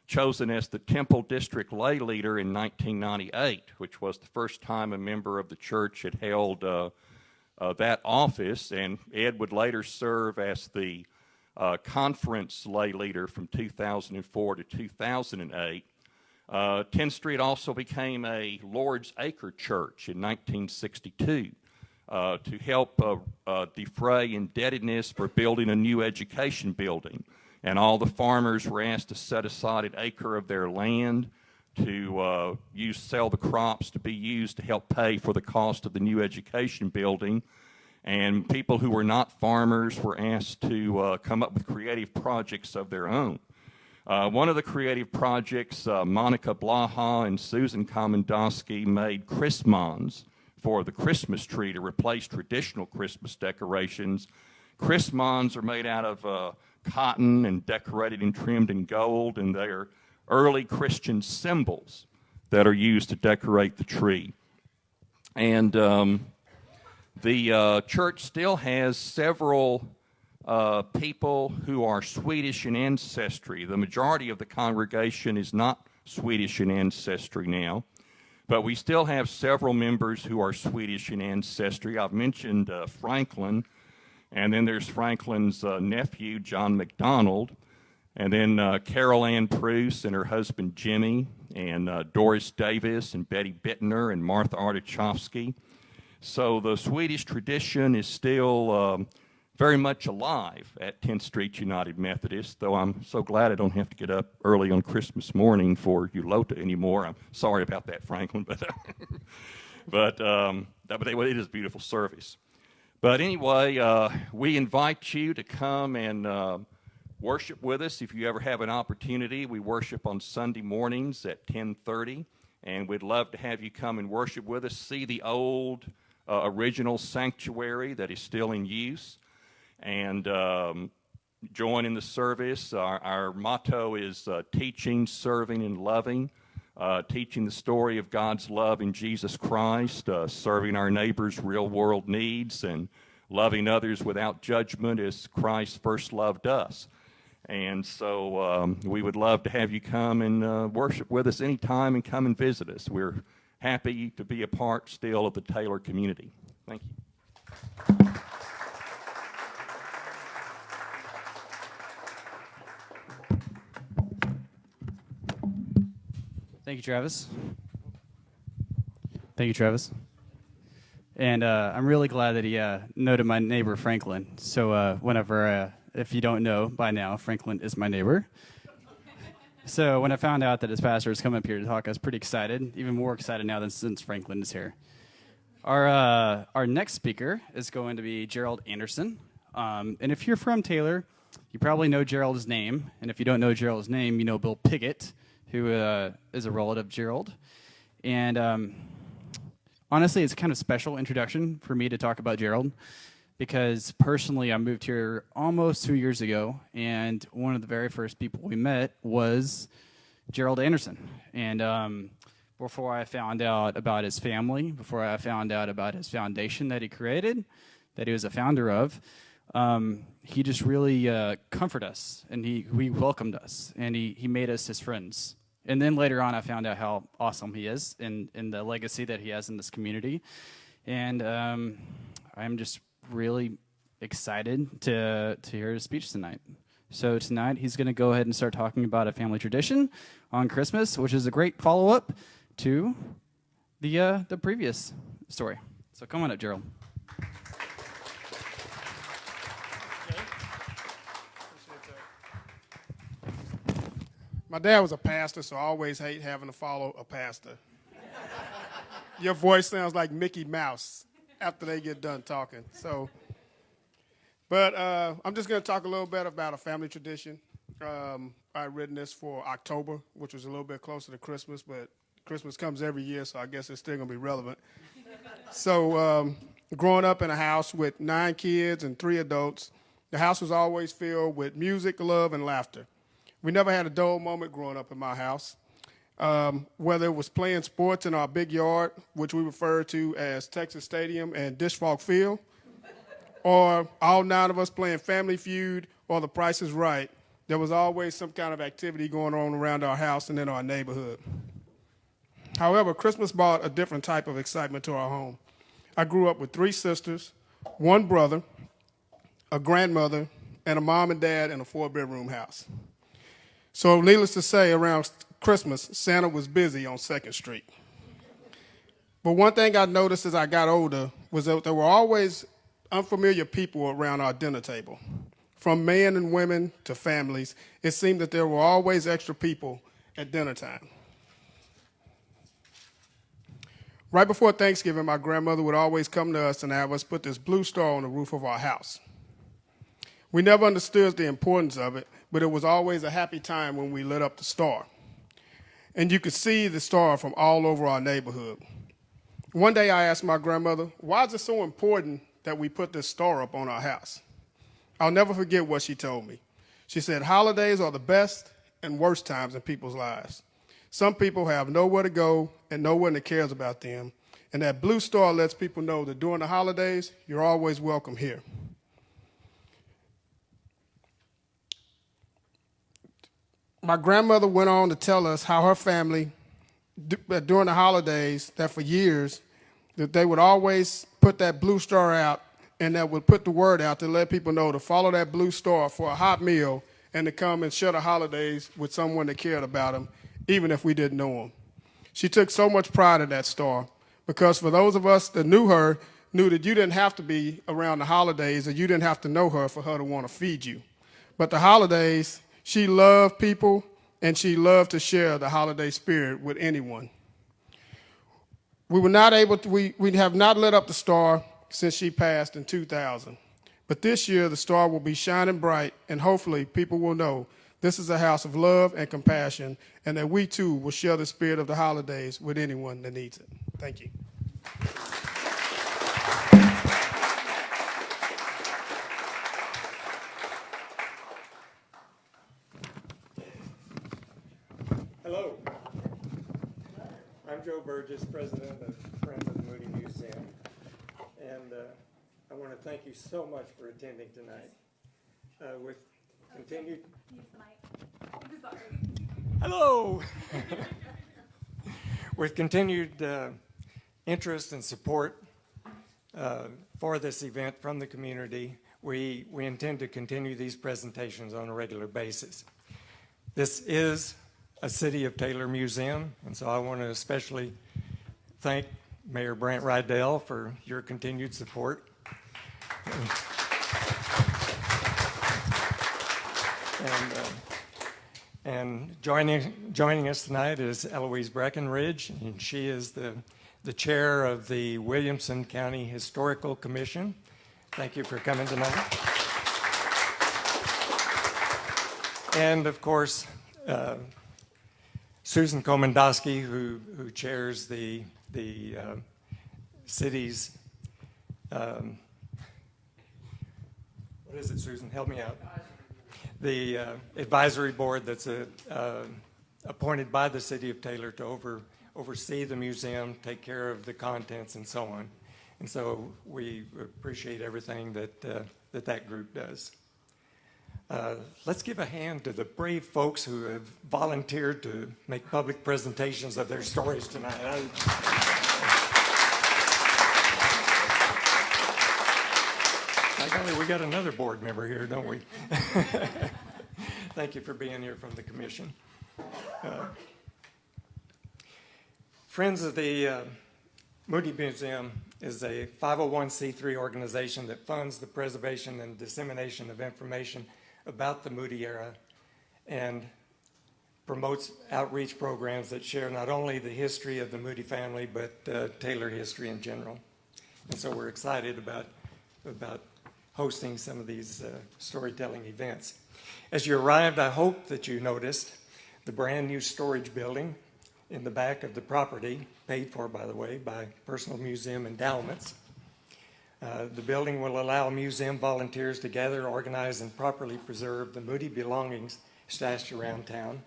chosen as the Temple District lay leader in 1998, which was the first time a member of the church had held that office, and Ed would later serve as the conference lay leader from 2004 to 2008. 10th Street also became a Lord's Acre Church in 1962 to help defray indebtedness for building a new education building. And all the farmers were asked to set aside an acre of their land to sell the crops to be used to help pay for the cost of the new education building. And people who were not farmers were asked to come up with creative projects of their own. One of the creative projects, Monica Blaha and Susan Komendowski made Chrismons for the Christmas tree to replace traditional Christmas decorations. Chrismons are made out of cotton and decorated and trimmed in gold, and they are early Christian symbols that are used to decorate the tree. And the church still has several people who are Swedish in ancestry. The majority of the congregation is not Swedish in ancestry now, but we still have several members who are Swedish in ancestry. I've mentioned Franklin, and then there's Franklin's nephew, John McDonald, and then Carol Ann Pruce and her husband, Jimmy, and Doris Davis and Betty Bittner and Martha Artuchowski. So the Swedish tradition is still very much alive at 10th Street United Methodist, though I'm so glad I don't have to get up early on Christmas morning for Eulota anymore. I'm sorry about that, Franklin, but it is a beautiful service. But anyway, we invite you to come and worship with us if you ever have an opportunity. We worship on Sunday mornings at 10:30, and we'd love to have you come and worship with us, see the old original sanctuary that is still in use, and join in the service. Our motto is teaching, serving, and loving, teaching the story of God's love in Jesus Christ, serving our neighbors' real-world needs, and loving others without judgment as Christ first loved us. And so we would love to have you come and worship with us anytime and come and visit us. We're happy to be a part still of the Taylor community. Thank you. Thank you, Travis. Thank you, Travis. And I'm really glad that he noted my neighbor, Franklin. So whenever, if you don't know by now, Franklin is my neighbor. So when I found out that his pastor was coming up here to talk, I was pretty excited, even more excited now than since Franklin is here. Our next speaker is going to be Gerald Anderson. And if you're from Taylor, you probably know Gerald's name. And if you don't know Gerald's name, you know Bill Piggott, who is a relative of Gerald. And honestly, it's kind of a special introduction for me to talk about Gerald, because personally I moved here almost 2 years ago, and one of the very first people we met was Gerald Anderson. And before I found out about his family, before I found out about his foundation that he created, that he was a founder of, he just really comforted us, and he welcomed us, and he made us his friends. And then later on, I found out how awesome he is and the legacy that he has in this community. And I'm just really excited to hear his speech tonight. So tonight, he's going to go ahead and start talking about a family tradition on Christmas, which is a great follow-up to the previous story. So come on up, Gerald. My dad was a pastor, so I always hate having to follow a pastor. Your voice sounds like Mickey Mouse after they get done talking. But I'm just going to talk a little bit about a family tradition. I've written this for October, which was a little bit closer to Christmas, but Christmas comes every year, so I guess it's still going to be relevant. So growing up in a house with 9 kids and 3 adults, the house was always filled with music, love, and laughter. We never had a dull moment growing up in my house. Whether it was playing sports in our big yard, which we refer to as Texas Stadium and Dish Falk Field, or all 9 of us playing Family Feud or The Price is Right, there was always some kind of activity going on around our house and in our neighborhood. However, Christmas brought a different type of excitement to our home. I grew up with 3 sisters, 1 brother, a grandmother, and a mom and dad in a 4-bedroom house. So needless to say, around Christmas, Santa was busy on 2nd Street. But one thing I noticed as I got older was that there were always unfamiliar people around our dinner table. From men and women to families, it seemed that there were always extra people at dinner time. Right before Thanksgiving, my grandmother would always come to us and have us put this blue star on the roof of our house. We never understood the importance of it, but it was always a happy time when we lit up the star. And you could see the star from all over our neighborhood. One day I asked my grandmother, why is it so important that we put this star up on our house? I'll never forget what she told me. She said, holidays are the best and worst times in people's lives. Some people have nowhere to go and no one that cares about them. And that blue star lets people know that during the holidays, you're always welcome here. My grandmother went on to tell us how her family, during the holidays, that for years, that they would always put that blue star out, and that would put the word out to let people know to follow that blue star for a hot meal and to come and share the holidays with someone that cared about them, even if we didn't know them. She took so much pride in that star, because for those of us that knew her, knew that you didn't have to be around the holidays, or you didn't have to know her for her to want to feed you. But the holidays, she loved people, and she loved to share the holiday spirit with anyone. We have not lit up the star since she passed in 2000. But this year, the star will be shining bright, and hopefully people will know this is a house of love and compassion, and that we too will share the spirit of the holidays with anyone that needs it. Thank you. Hello. I'm Joe Burgess, president of Friends of the Moody Museum. And I want to thank you so much for attending tonight. With continued. Hello. With continued interest and support for this event from the community, we intend to continue these presentations on a regular basis. This is a City of Taylor museum, and so I want to especially thank Mayor Brant Rydell for your continued support. And joining us tonight is Eloise Breckenridge, and she is the chair of the Williamson County Historical Commission. Thank you for coming tonight. And of course, Susan Komendowski, who chairs the city's, what is it, Susan? Help me out. The advisory board that's appointed by the City of Taylor to oversee the museum, take care of the contents, and so on. And so we appreciate everything that group does. Let's give a hand to the brave folks who have volunteered to make public presentations of their stories tonight. By golly, we got another board member here, don't we? Thank you for being here from the commission. Friends of the Moody Museum is a 501c3 organization that funds the preservation and dissemination of information about the Moody era and promotes outreach programs that share not only the history of the Moody family, but Taylor history in general. And so we're excited about hosting some of these storytelling events. As you arrived, I hope that you noticed the brand new storage building in the back of the property, paid for, by the way, by Personal Museum Endowments. The building will allow museum volunteers to gather, organize, and properly preserve the Moody belongings stashed around town.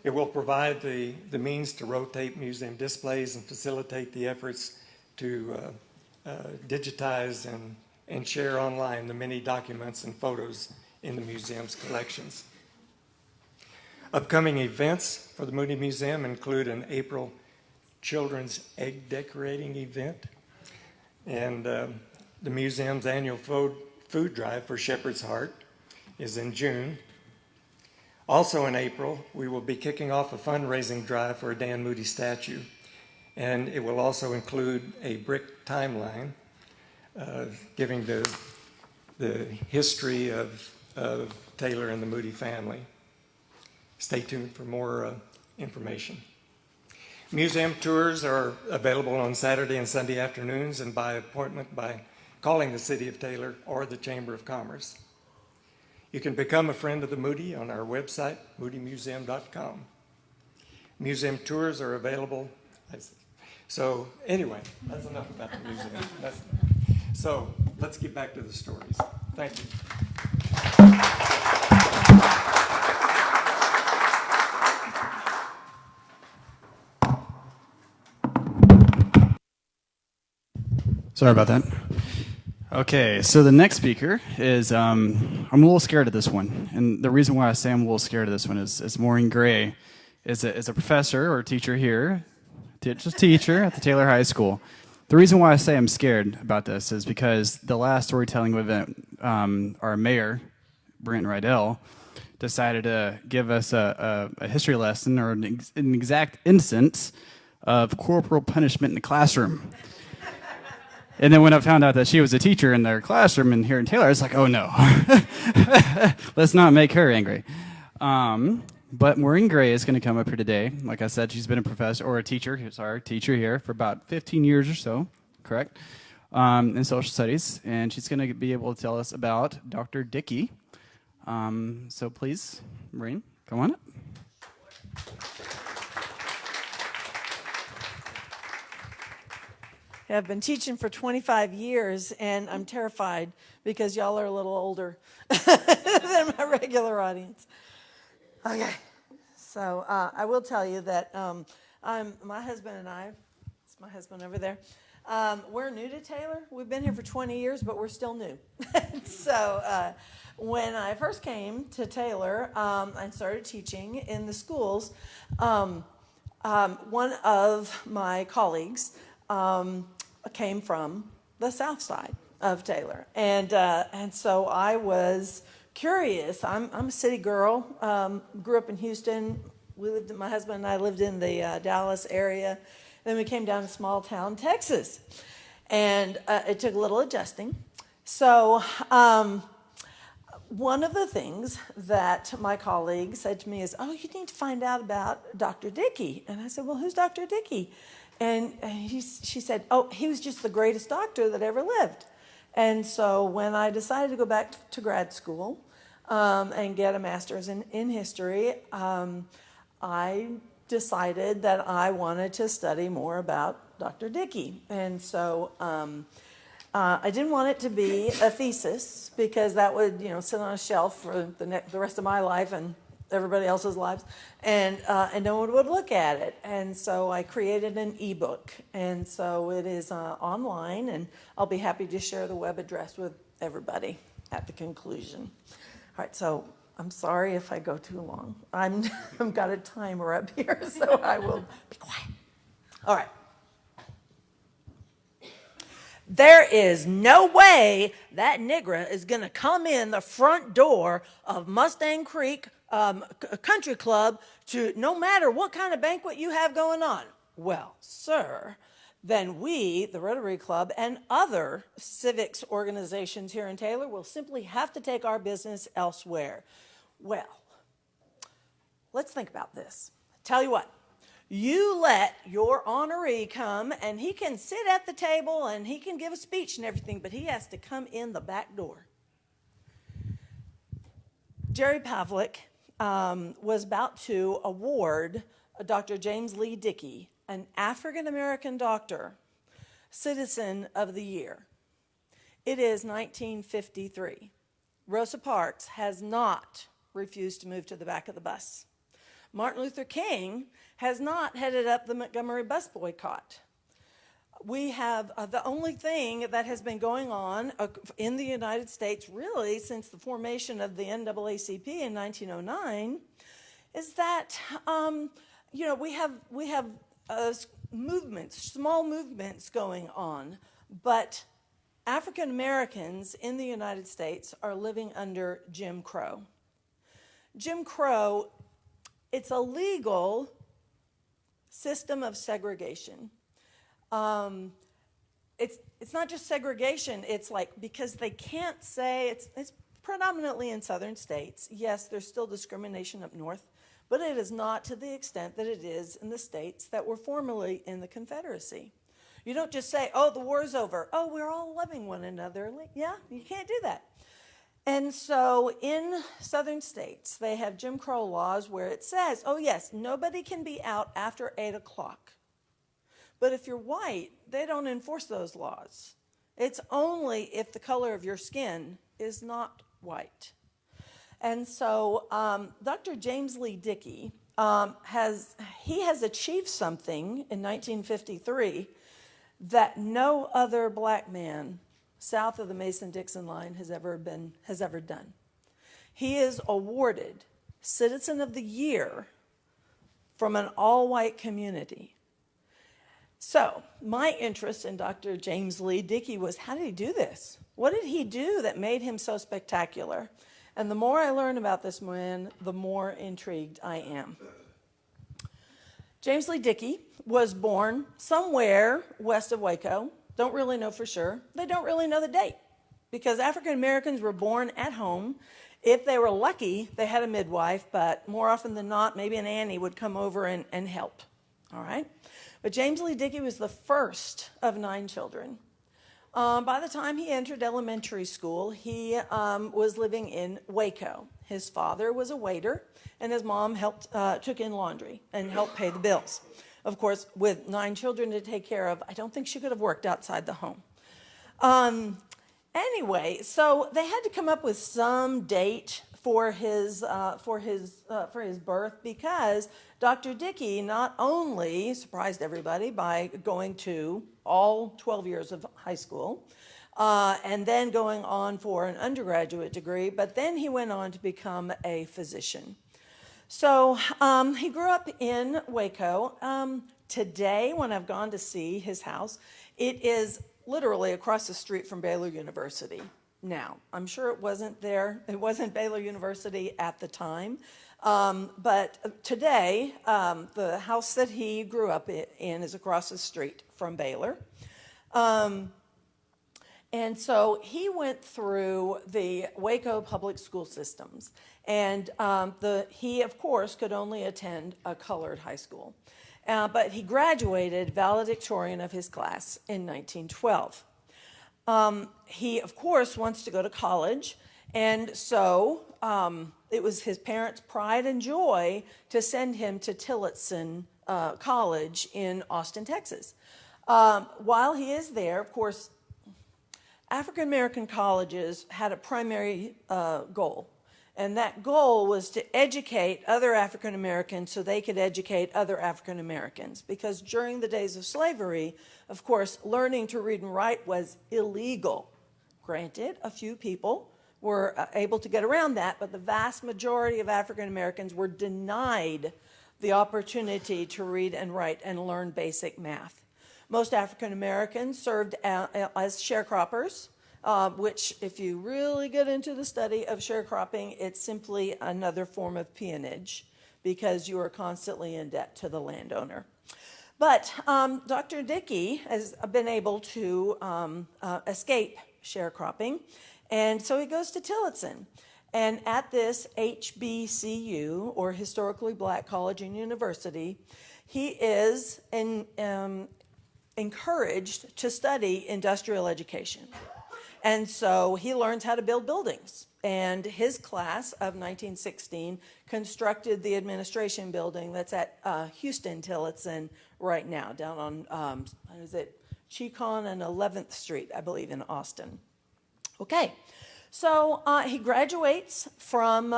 It will provide the means to rotate museum displays and facilitate the efforts to digitize and share online the many documents and photos in the museum's collections. Upcoming events for the Moody Museum include an April children's egg decorating event and the museum's annual food drive for Shepherd's Heart is in June. Also in April, we will be kicking off a fundraising drive for a Dan Moody statue, and it will also include a brick timeline giving the history of Taylor and the Moody family. Stay tuned for more information. Museum tours are available on Saturday and Sunday afternoons and by appointment by calling the City of Taylor or the Chamber of Commerce. You can become a friend of the Moody on our website, moodymuseum.com. Museum tours are available. So anyway, that's enough about the museum. So let's get back to the stories. Thank you. Sorry about that. Okay, so the next speaker is, I'm a little scared of this one. And the reason why I say I'm a little scared of this one is Maureen Gray is a professor or teacher here, just teacher at the Taylor High School. The reason why I say I'm scared about this is because the last storytelling event, our mayor, Brant Rydell, decided to give us a history lesson or an exact instance of corporal punishment in the classroom. And then when I found out that she was a teacher in their classroom and here in Taylor, I was like, oh no, let's not make her angry. But Maureen Gray is going to come up here today. Like I said, she's been a professor or a teacher here for about 15 years or so, correct, in social studies. And she's going to be able to tell us about Dr. Dickey. So please, Maureen, come on up. I've been teaching for 25 years, and I'm terrified because y'all are a little older than my regular audience. Okay, so I will tell you that my husband and I, it's my husband over there, We're new to Taylor. We've been here for 20 years, but we're still new. So when I first came to Taylor and started teaching in the schools, one of my colleagues came from the south side of Taylor. And so I was curious. I'm a city girl, grew up in Houston. My husband and I lived in the Dallas area. And then we came down to small town Texas. And it took a little adjusting. So one of the things that my colleague said to me is, oh, you need to find out about Dr. Dickey. And I said, well, who's Dr. Dickey? And she said, oh, he was just the greatest doctor that ever lived. And so when I decided to go back to grad school and get a master's in history, I decided that I wanted to study more about Dr. Dickey. And so I didn't want it to be a thesis because that would, sit on a shelf for the rest of my life and everybody else's lives, and no one would look at it. And so I created an ebook, and so it is online, and I'll be happy to share the web address with everybody at the conclusion. All right, so I'm sorry if I go too long. I've got a timer up here, so I will be quiet. All right. There is no way that nigger is going to come in the front door of Mustang Creek Country Club to no matter what kind of banquet you have going on. Well, sir, then we, the Rotary Club, and other civics organizations here in Taylor will simply have to take our business elsewhere. Well, let's think about this. Tell you what. You let your honoree come, and he can sit at the table, and he can give a speech and everything, but he has to come in the back door. Jerry Pavlik was about to award Dr. James Lee Dickey, an African-American doctor, Citizen of the Year. It is 1953. Rosa Parks has not refused to move to the back of the bus. Martin Luther King has not headed up the Montgomery bus boycott. We have the only thing that has been going on in the United States really since the formation of the NAACP in 1909 is that we have movements, small movements going on, but African Americans in the United States are living under Jim Crow. Jim Crow, it's a legal system of segregation. It's not just segregation, it's like because they can't say, it's predominantly in southern states. Yes, there's still discrimination up north, but it is not to the extent that it is in the states that were formerly in the Confederacy. You don't just say, oh, the war's over. Oh, we're all loving one another. Yeah, you can't do that. And so in southern states, they have Jim Crow laws where it says, oh yes, nobody can be out after 8 o'clock. But if you're white, they don't enforce those laws. It's only if the color of your skin is not white. And so Dr. James Lee Dickey has achieved something in 1953 that no other black man south of the Mason-Dixon line has ever done. He is awarded Citizen of the Year from an all-white community. So my interest in Dr. James Lee Dickey was, how did he do this? What did he do that made him so spectacular? And the more I learn about this man, the more intrigued I am. James Lee Dickey was born somewhere west of Waco. Don't really know for sure. They don't really know the date because African Americans were born at home. If they were lucky, they had a midwife, but more often than not, maybe an auntie would come over and help. All right? But James Lee Dickey was the first of 9 children. By the time he entered elementary school, he was living in Waco. His father was a waiter, and his mom took in laundry and helped pay the bills. Of course, with 9 children to take care of, I don't think she could have worked outside the home. Anyway, so they had to come up with some date for his birth, because Dr. Dickey not only surprised everybody by going to all 12 years of high school and then going on for an undergraduate degree, but then he went on to become a physician. So he grew up in Waco. Today, when I've gone to see his house, it is literally across the street from Baylor University. Now, I'm sure it wasn't there. It wasn't Baylor University at the time. But today, the house that he grew up in is across the street from Baylor. And so he went through the Waco public school systems. And he, of course, could only attend a colored high school. But he graduated valedictorian of his class in 1912. He, of course, wants to go to college, and so it was his parents' pride and joy to send him to Tillotson College in Austin, Texas. While he is there, of course, African-American colleges had a primary goal, and that goal was to educate other African Americans so they could educate other African Americans. Because during the days of slavery, of course, learning to read and write was illegal. Granted, a few people were able to get around that, but the vast majority of African Americans were denied the opportunity to read and write and learn basic math. Most African Americans served as sharecroppers, which, if you really get into the study of sharecropping, it's simply another form of peonage because you are constantly in debt to the landowner. But Dr. Dickey has been able to escape sharecropping, and so he goes to Tillotson. And at this HBCU, or Historically Black College and University, he is encouraged to study industrial education. And so he learns how to build buildings. And his class of 1916 constructed the administration building that's at Houston Tillotson right now, down on, Chicon and 11th Street, I believe, in Austin. Okay, so he graduates from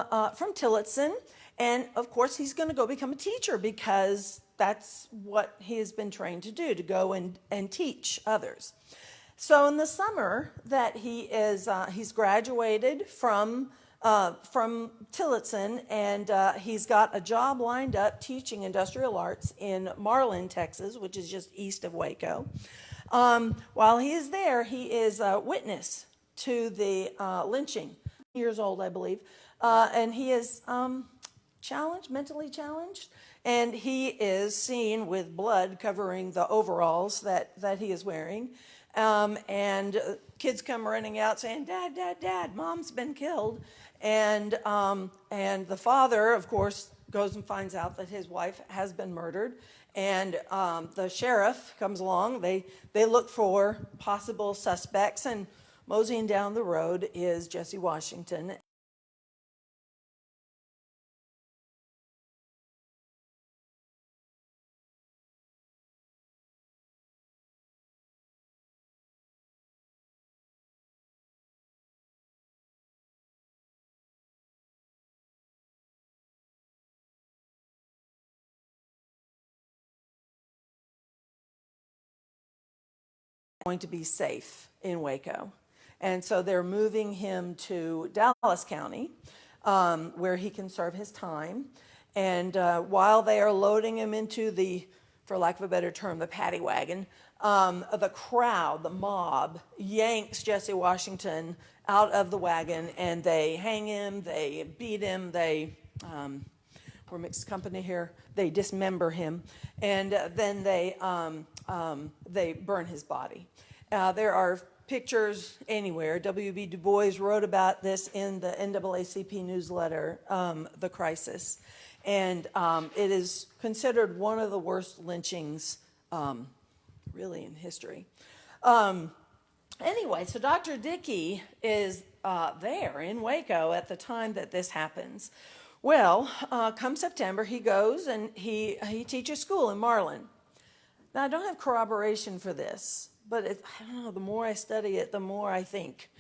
Tillotson, and of course he's going to go become a teacher because that's what he has been trained to do, to go and teach others. So in the summer that he's graduated from Tillotson, and he's got a job lined up teaching industrial arts in Marlin, Texas, which is just east of Waco. While he is there, he is a witness to the lynching. Years old, I believe, and he is mentally challenged, and he is seen with blood covering the overalls that he is wearing. And kids come running out saying, "Dad, Dad, Dad, Mom's been killed." And the father, of course, goes and finds out that his wife has been murdered. And the sheriff comes along. They look for possible suspects, and moseying down the road is Jesse Washington. Going to be safe in Waco. And so they're moving him to Dallas County, where he can serve his time. And while they are loading him into the, for lack of a better term, the paddy wagon, the crowd, the mob, yanks Jesse Washington out of the wagon, and they hang him, they beat him, we're mixed company here, they dismember him, and then they burn his body. There are pictures anywhere. W.B. Du Bois wrote about this in the NAACP newsletter, The Crisis. And it is considered one of the worst lynchings, really, in history. Anyway, so Dr. Dickey is there in Waco at the time that this happens. Well, come September, he goes and he teaches school in Marlin. Now, I don't have corroboration for this, but I don't know, the more I study it, the more I think.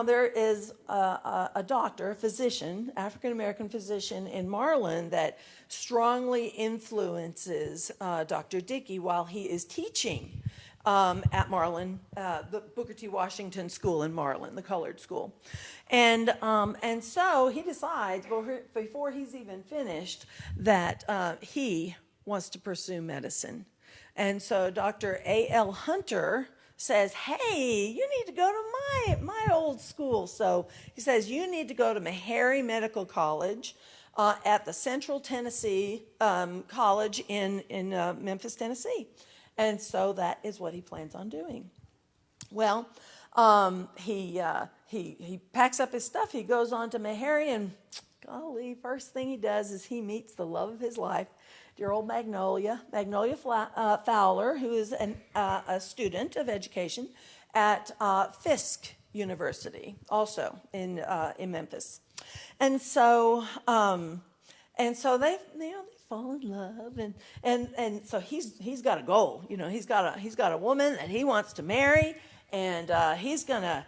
There is a doctor, a physician, African-American physician in Marlin that strongly influences Dr. Dickey while he is teaching at Marlin, the Booker T. Washington School in Marlin, the colored school. And so he decides, before he's even finished, that he wants to pursue medicine. And so Dr. A.L. Hunter says, hey, you need to go to my old school. So he says, you need to go to Meharry Medical College at the Central Tennessee College in Memphis, Tennessee. And so that is what he plans on doing. Well, he packs up his stuff. He goes on to Meharry, and golly, first thing he does is he meets the love of his life, dear old Magnolia Fowler, who is a student of education at Fisk University, also in Memphis. And so they fall in love, and so he's got a goal. He's got a woman that he wants to marry, and he's gonna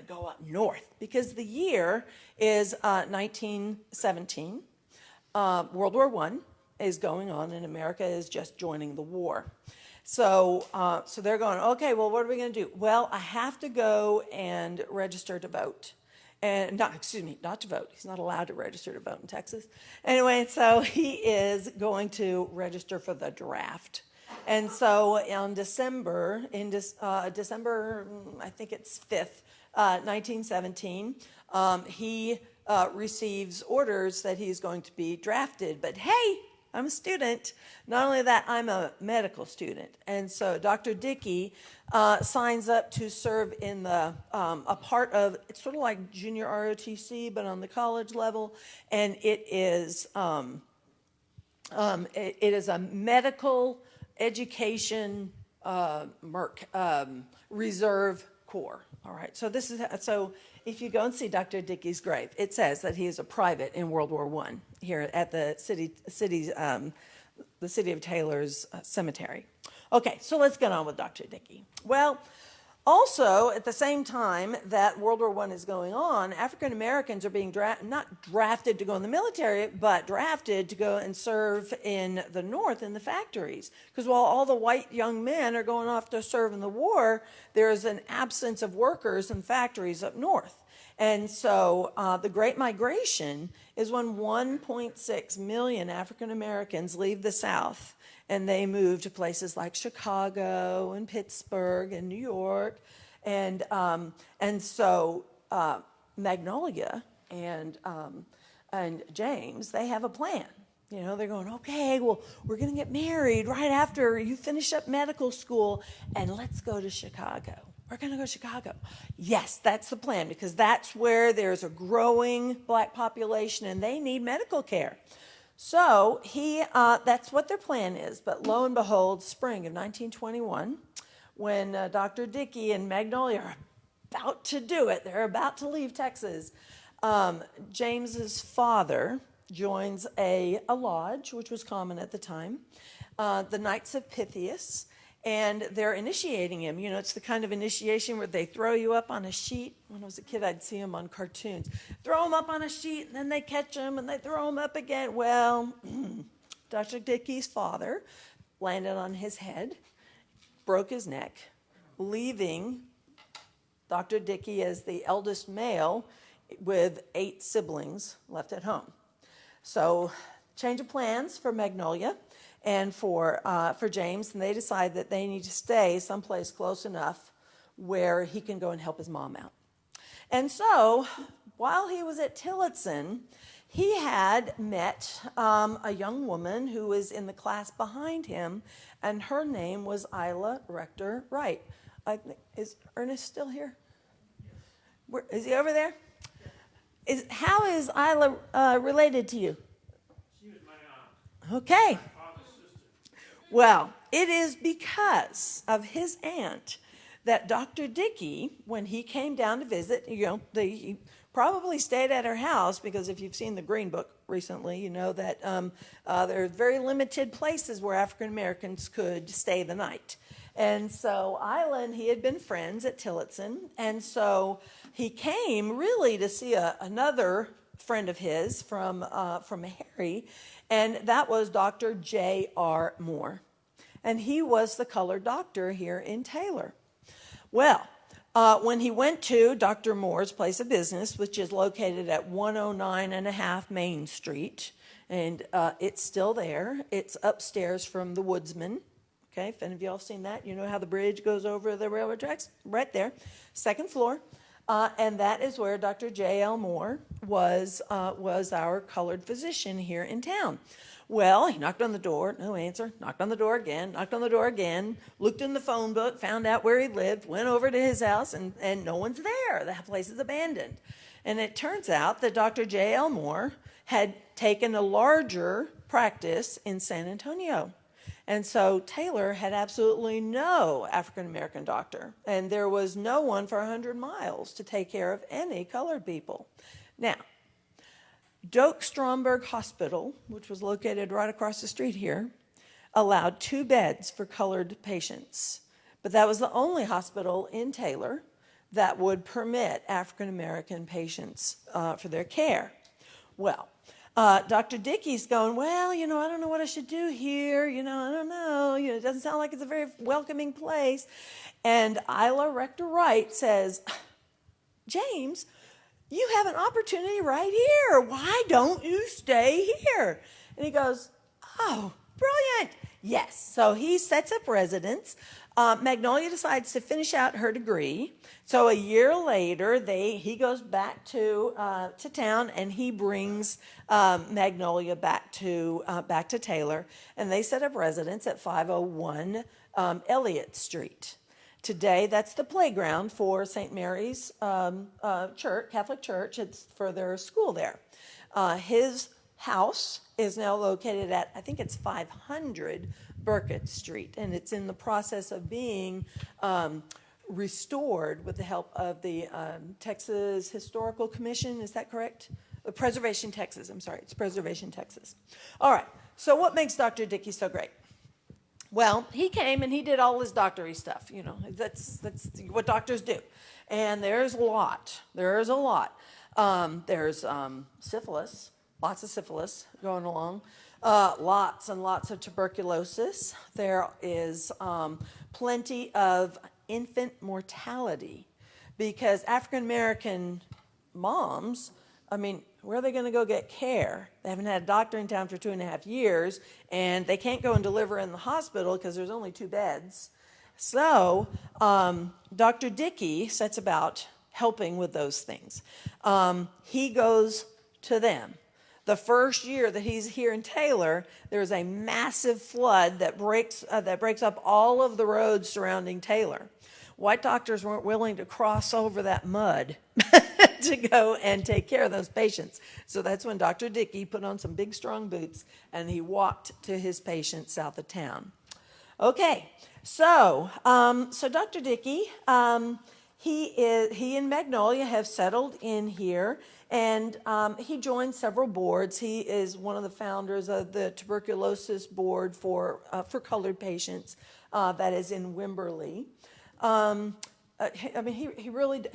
go up north because the year is 1917. World War I is going on, and America is just joining the war. So they're going, okay, well, what are we going to do? Well, I have to go and register to vote. And not to vote. He's not allowed to register to vote in Texas. Anyway, so he is going to register for the draft. And so on December, I think it's 5th, 1917, he receives orders that he's going to be drafted. But hey, I'm a student. Not only that, I'm a medical student. And so Dr. Dickey signs up to serve in a part of, it's sort of like junior ROTC, but on the college level. And it is a medical education reserve corps. All right. So if you go and see Dr. Dickey's grave, it says that he is a private in World War I here at the city of Taylor's cemetery. Okay, so let's get on with Dr. Dickey. Well, also at the same time that World War I is going on, African Americans are being not drafted to go in the military, but drafted to go and serve in the North in the factories. Because while all the white young men are going off to serve in the war, there is an absence of workers in factories up north. And so the Great Migration is when 1.6 million African Americans leave the South and they move to places like Chicago and Pittsburgh and New York. And so Magnolia and James, they have a plan. They're going, okay, well, we're going to get married right after you finish up medical school, and let's go to Chicago. We're going to go to Chicago. Yes, that's the plan, because that's where there's a growing black population, and they need medical care. So that's what their plan is. But lo and behold, spring of 1921, when Dr. Dickey and Magnolia are about to do it, they're about to leave Texas, James's father joins a lodge, which was common at the time, the Knights of Pythias, and they're initiating him. It's the kind of initiation where they throw you up on a sheet. When I was a kid, I'd see them on cartoons. Throw them up on a sheet, and then they catch them, and they throw them up again. Well, Dr. Dickey's father landed on his head, broke his neck, leaving Dr. Dickey as the eldest male with 8 siblings left at home. So, change of plans for Magnolia and for James, and they decide that they need to stay someplace close enough where he can go and help his mom out. And so, while he was at Tillotson, he had met a young woman who was in the class behind him, and her name was Isla Rector Wright. Is Ernest still here? Is he over there? How is Isla related to you? She was my aunt. Okay. My father's sister. Well, it is because of his aunt that Dr. Dickey, when he came down to visit, he probably stayed at her house, because if you've seen the Green Book recently, you know that there are very limited places where African Americans could stay the night. And so Isla and he had been friends at Tillotson, and so he came really to see another friend of his from Harry, and that was Dr. J.R. Moore. And he was the colored doctor here in Taylor. Well, when he went to Dr. Moore's place of business, which is located at 109.5 Main Street, and it's still there. It's upstairs from the Woodsman. Okay, if any of y'all have seen that, you know how the bridge goes over the railroad tracks? Right there, second floor. And that is where Dr. J.L. Moore was our colored physician here in town. Well, he knocked on the door, no answer, knocked on the door again, knocked on the door again, looked in the phone book, found out where he lived, went over to his house, and no one's there. The place is abandoned. And it turns out that Dr. J.L. Moore had taken a larger practice in San Antonio. And so Taylor had absolutely no African-American doctor, and there was no one for 100 miles to take care of any colored people. Now, Doak Stromberg Hospital, which was located right across the street here, allowed 2 beds for colored patients. But that was the only hospital in Taylor that would permit African-American patients for their care. Well, Dr. Dickey's going, well, I don't know what I should do here. I don't know. It doesn't sound like it's a very welcoming place. And Isla Rector Wright says, James, you have an opportunity right here. Why don't you stay here? And he goes, oh, brilliant. Yes. So he sets up residence. Magnolia decides to finish out her degree. So a year later, he goes back to town, and he brings Magnolia back to Taylor, and they set up residence at 501 Elliott Street. Today, that's the playground for St. Mary's Church, Catholic Church. It's for their school there. His house is now located at, I think it's 500 Burkett Street, and it's in the process of being restored with the help of the Texas Historical Commission. Is that correct? Preservation Texas. I'm sorry, it's Preservation Texas. All right, so what makes Dr. Dickey so great? Well, he came and he did all his doctory stuff. That's what doctors do. And there's a lot. There's syphilis, lots of syphilis going along. Lots and lots of tuberculosis. There is plenty of infant mortality because African-American moms, where are they going to go get care? They haven't had a doctor in town for 2.5 years, and they can't go and deliver in the hospital because there's only 2 beds. So Dr. Dickey sets about helping with those things. He goes to them. The first year that he's here in Taylor, there's a massive flood that breaks up all of the roads surrounding Taylor. White doctors weren't willing to cross over that mud to go and take care of those patients. So that's when Dr. Dickey put on some big, strong boots, and he walked to his patients south of town. Okay, so Dr. Dickey, he and Magnolia have settled in here, and he joined several boards. He is one of the founders of the tuberculosis board for colored patients that is in Wimberley.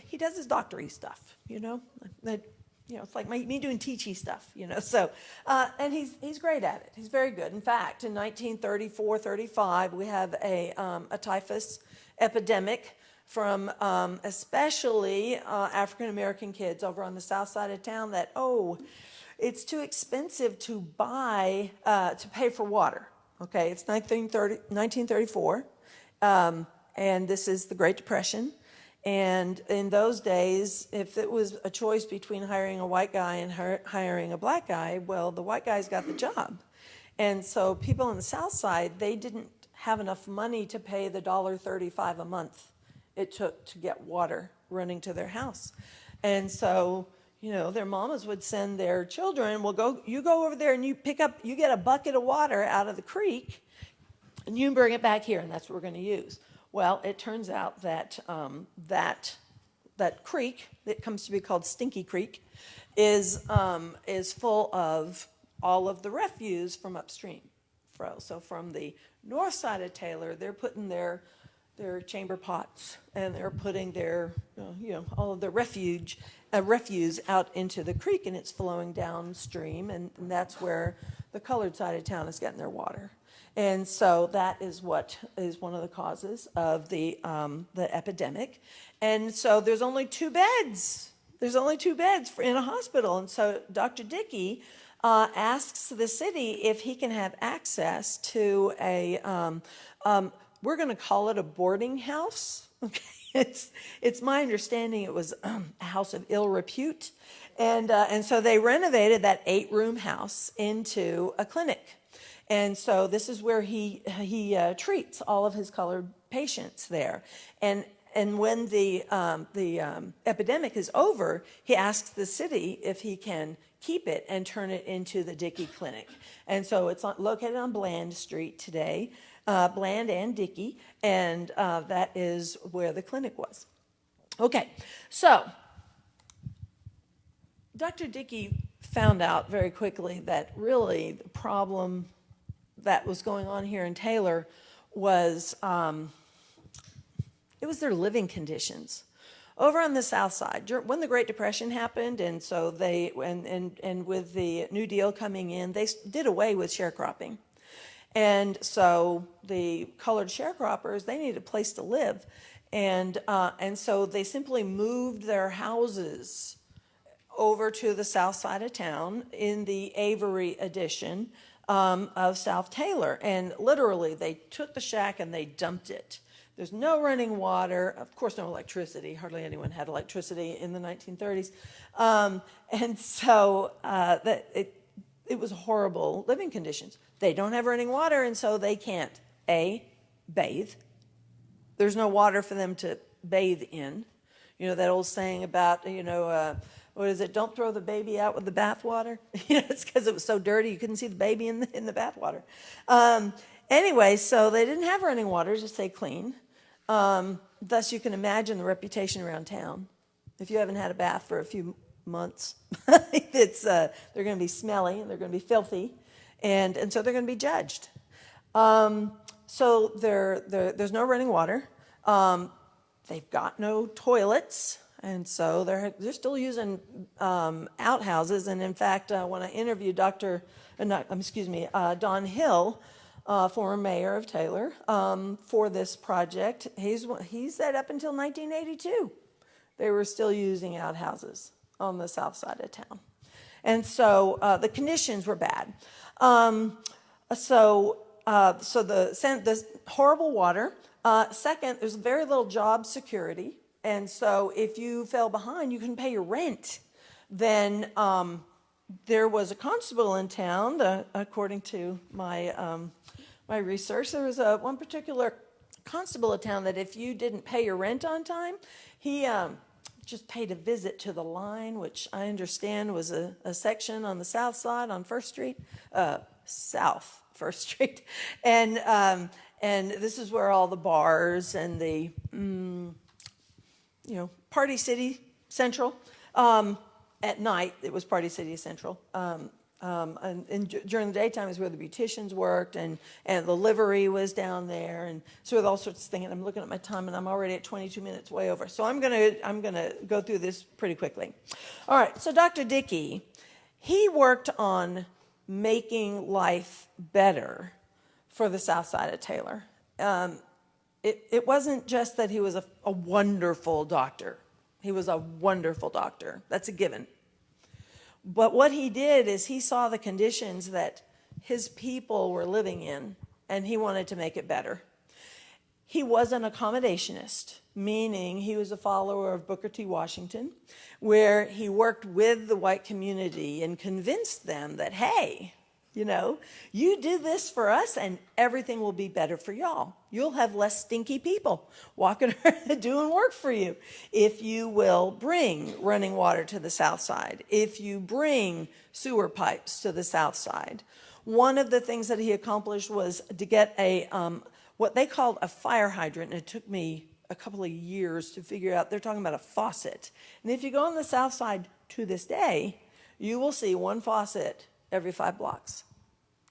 He does his doctory stuff, it's like me doing teachy stuff, So, and he's great at it. He's very good. In fact, in 1934-35, we have a typhus epidemic from especially African American kids over on the south side of town. That it's too expensive to buy to pay for water. Okay, it's 1934. And this is the Great Depression. And in those days, if it was a choice between hiring a white guy and hiring a black guy, well, the white guys got the job. And so people on the south side, they didn't have enough money to pay the $1.35 a month it took to get water running to their house. And so, their mamas would send their children, you go over there and you get a bucket of water out of the creek, and you bring it back here, and that's what we're going to use. Well, it turns out that that creek that comes to be called Stinky Creek is full of all of the refuse from upstream. So from the north side of Taylor, they're putting their their chamber pots, and they're putting their, all of their refuse out into the creek, and it's flowing downstream, and that's where the colored side of town is getting their water. And so that is what is one of the causes of the epidemic. And so there's only 2 beds. There's only 2 beds in a hospital. And so Dr. Dickey asks the city if he can have access to a, we're going to call it a boarding house. Okay, it's my understanding it was a house of ill repute. And so they renovated that 8-room house into a clinic. And so this is where he treats all of his colored patients there. And when the epidemic is over, he asks the city if he can keep it and turn it into the Dickey Clinic. And so it's located on Bland Street today, Bland and Dickey, and that is where the clinic was. Okay, so Dr. Dickey found out very quickly that really the problem that was going on here in Taylor was it was their living conditions. Over on the south side, when the Great Depression happened, and so they and with the New Deal coming in, they did away with sharecropping, and so the colored sharecroppers, they needed a place to live, and so they simply moved their houses over to the south side of town in the Avery addition of South Taylor, and literally they took the shack and they dumped it. There's no running water, of course no electricity, hardly anyone had electricity in the 1930s, and so it was horrible living conditions. They don't have running water, and so they can't, A, bathe. There's no water for them to bathe in. You know, that old saying about, what is it? Don't throw the baby out with the bathwater. It's because it was so dirty you couldn't see the baby in the bathwater. Anyway, so they didn't have running water to stay clean. Thus, you can imagine the reputation around town. If you haven't had a bath for a few months, they're going to be smelly and they're going to be filthy, and so they're going to be judged. So there's no running water. They've got no toilets. And so they're still using outhouses. And in fact, when I interviewed Don Hill, former mayor of Taylor, for this project, he said up until 1982, they were still using outhouses on the south side of town. And so the conditions were bad. So the horrible water. Second, there's very little job security. And so if you fell behind, you couldn't pay your rent. Then there was a constable in town, according to my my research. There was one particular constable in town that if you didn't pay your rent on time, he just paid a visit to the line, which I understand was a section on the south side on First Street, South First Street, and this is where all the bars and the Party City Central. At night, it was Party City Central. And during the daytime is where the beauticians worked, and the livery was down there, and so with all sorts of things. And I'm looking at my time, and I'm already at 22 minutes way over. So I'm gonna go through this pretty quickly. All right. So Dr. Dickey, he worked on making life better for the south side of Taylor. It wasn't just that he was a wonderful doctor. He was a wonderful doctor. That's a given. But what he did is he saw the conditions that his people were living in, and he wanted to make it better. He was an accommodationist, meaning he was a follower of Booker T. Washington, where he worked with the white community and convinced them that, hey, you do this for us and everything will be better for y'all. You'll have less stinky people walking around doing work for you if you will bring running water to the south side, if you bring sewer pipes to the south side. One of the things that he accomplished was to get what they called a fire hydrant, and it took me a couple of years to figure out. They're talking about a faucet. And if you go on the south side to this day, you will see one faucet every 5 blocks.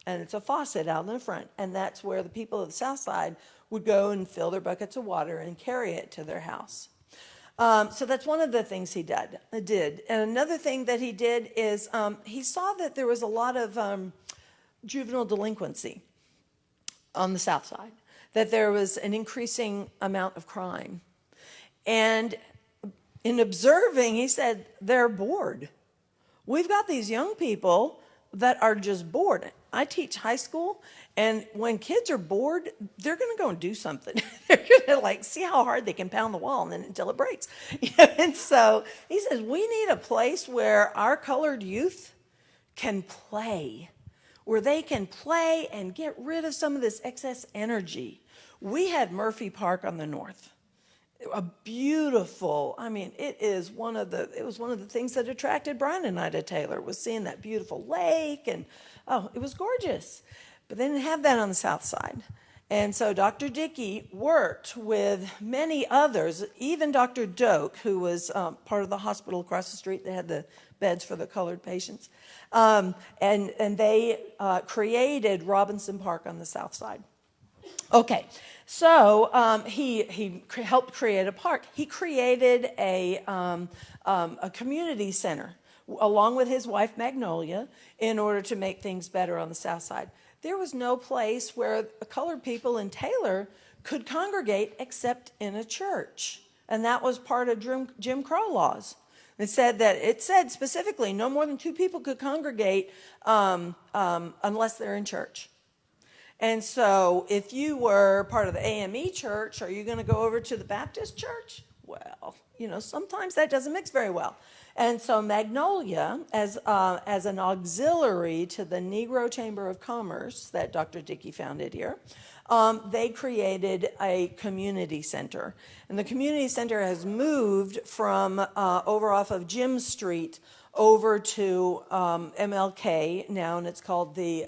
and it's a faucet out in the front, and that's where the people of the South Side would go and fill their buckets of water and carry it to their house. So that's one of the things he did. And another thing that he did is he saw that there was a lot of juvenile delinquency on the South Side, that there was an increasing amount of crime. And in observing, he said, they're bored. We've got these young people that are just bored. I teach high school, and when kids are bored, they're going to go and do something. They're going to see how hard they can pound the wall and then until it breaks. And so he says, we need a place where our colored youth can play, where they can play and get rid of some of this excess energy. We had Murphy Park on the north. A beautiful, it was one of the things that attracted Brian and I to Taylor, was seeing that beautiful lake, and it was gorgeous. But they didn't have that on the South Side. And so Dr. Dickey worked with many others, even Dr. Doak, who was part of the hospital across the street that had the beds for the colored patients. And they created Robinson Park on the South Side. Okay, so he helped create a park. He created a community center along with his wife Magnolia in order to make things better on the South Side. There was no place where colored people in Taylor could congregate except in a church, and that was part of Jim Crow laws. It said specifically no more than 2 people could congregate unless they're in church. And so if you were part of the AME church, are you going to go over to the Baptist church? Well, sometimes that doesn't mix very well. And so Magnolia, as an auxiliary to the Negro Chamber of Commerce that Dr. Dickey founded here, they created a community center. And the community center has moved from over off of Jim Street over to MLK now, and it's called the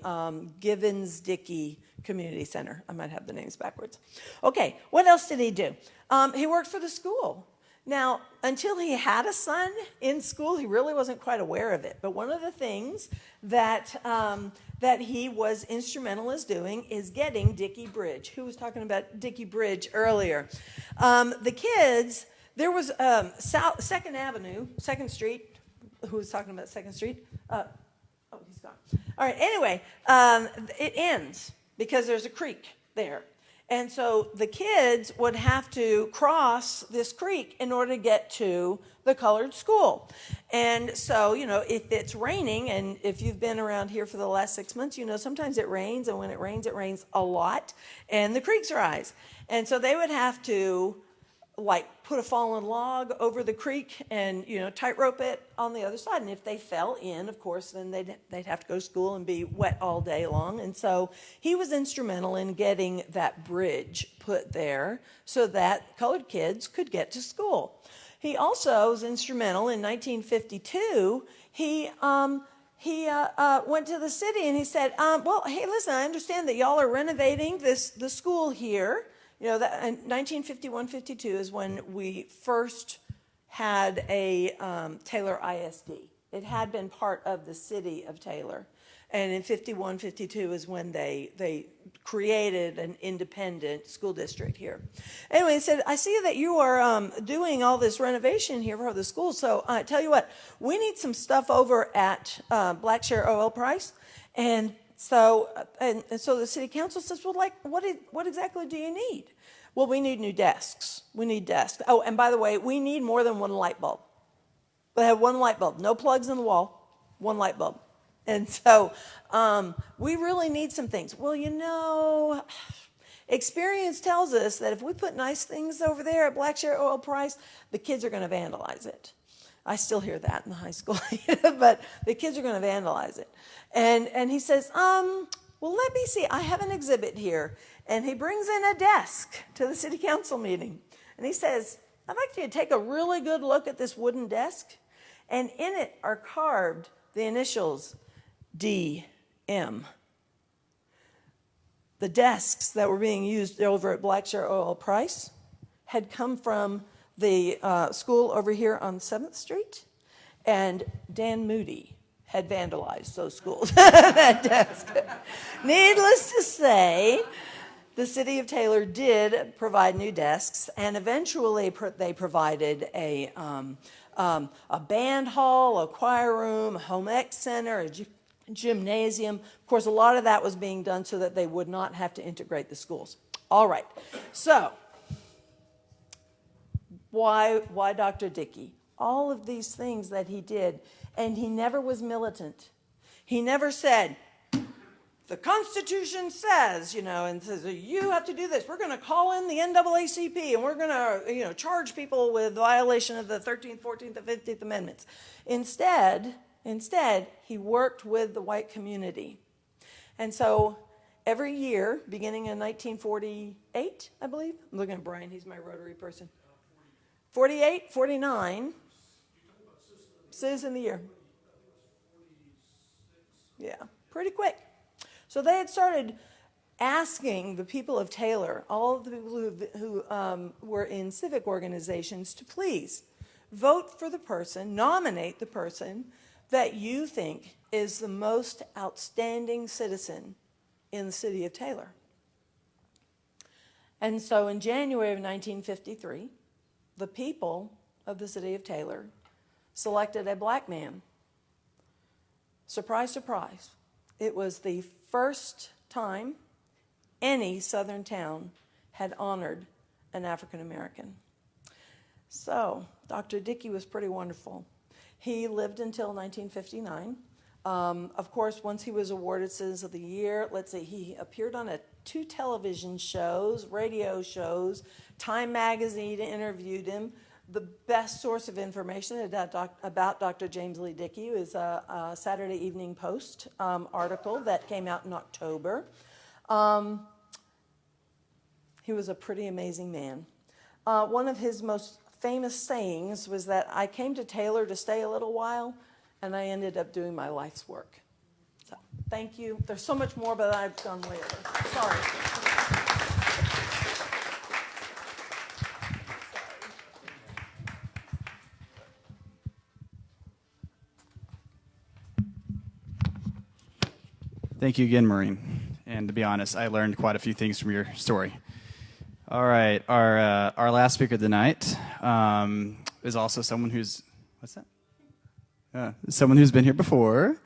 Givens-Dickey Community Center. I might have the names backwards. Okay, what else did he do? He worked for the school. Now, until he had a son in school, he really wasn't quite aware of it. But one of the things that he was instrumental in doing is getting Dickey Bridge. Who was talking about Dickey Bridge earlier? The kids, there was 2nd Avenue, 2nd Street. Who was talking about 2nd Street? He's gone. All right, anyway, it ends because there's a creek there. And so the kids would have to cross this creek in order to get to the colored school. And so, if it's raining, and if you've been around here for the last 6 months, sometimes it rains, and when it rains a lot, and the creeks rise. And so they would have to put a fallen log over the creek and tightrope it on the other side, and if they fell in, of course, then they'd have to go to school and be wet all day long. And so he was instrumental in getting that bridge put there so that colored kids could get to school. He also was instrumental in 1952. He went to the city and he said, well, hey, listen, I understand that y'all are renovating the school here. That in 1951-52 is when we first had a Taylor ISD. It had been part of the city of Taylor. And in 51-52 is when they created an independent school district here. Anyway, he said, I see that you are doing all this renovation here for the school. So I tell you what, we need some stuff over at Blackshear O.L. Price. And so the city council says, well, what exactly do you need? Well, we need new desks. We need desks. Oh, and by the way, we need more than one light bulb. They have one light bulb, no plugs in the wall, one light bulb. And so we really need some things. Well, experience tells us that if we put nice things over there at Blackshear O.L. Price, the kids are going to vandalize it. I still hear that in the high school, but the kids are going to vandalize it. And he says, well, let me see. I have an exhibit here. And he brings in a desk to the city council meeting. And he says, I'd like you to take a really good look at this wooden desk. And in it are carved the initials DM. The desks that were being used over at Blackshear O.L. Price had come from the school over here on 7th Street. And Dan Moody had vandalized those schools. That desk. Needless to say, the city of Taylor did provide new desks, and eventually they provided a band hall, a choir room, a home ec center, a gymnasium. Of course, a lot of that was being done so that they would not have to integrate the schools. All right, so why Dr. Dickey? All of these things that he did, and he never was militant. He never said, the Constitution says, and says, you have to do this. We're going to call in the NAACP, and we're going to, charge people with violation of the 13th, 14th, and 15th Amendments. Instead, he worked with the white community. And so every year, beginning in 1948, I believe, I'm looking at Brian, he's my Rotary person. 48, 49, Citizen of the Year. Yeah, pretty quick. So they had started asking the people of Taylor, all of the people who were in civic organizations, to please vote for the person, nominate the person that you think is the most outstanding citizen in the city of Taylor. And so in January of 1953, the people of the city of Taylor selected a black man. Surprise, surprise. It was the first time any southern town had honored an African American. So Dr. Dickey was pretty wonderful. He lived until 1959. Of course, once he was awarded Citizen of the Year, he appeared on 2 television shows, radio shows. Time Magazine interviewed him. The best source of information about Dr. James Lee Dickey is a Saturday Evening Post article that came out in October. He was a pretty amazing man. One of his most famous sayings was that I came to Taylor to stay a little while, and I ended up doing my life's work. So, thank you. There's so much more, but I've gone way over. Sorry. Thank you again, Maureen. And to be honest, I learned quite a few things from your story. All right, our last speaker of the night is also someone who's someone who's been here before,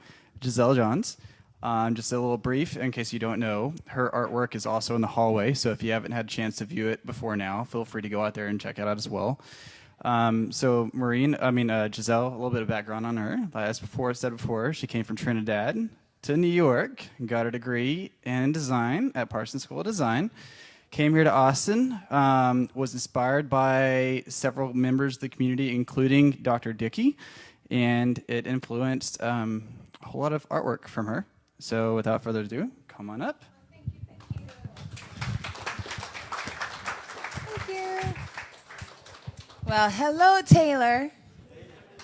Giselle Johns. Just a little brief, in case you don't know, her artwork is also in the hallway. So if you haven't had a chance to view it before now, feel free to go out there and check it out as well. So Giselle, a little bit of background on her. As said before, she came from Trinidad to New York and got her degree in design at Parsons School of Design. Came here to Austin, was inspired by several members of the community, including Dr. Dickey, and it influenced a whole lot of artwork from her. So without further ado, come on up. Thank you. Well, hello, Taylor.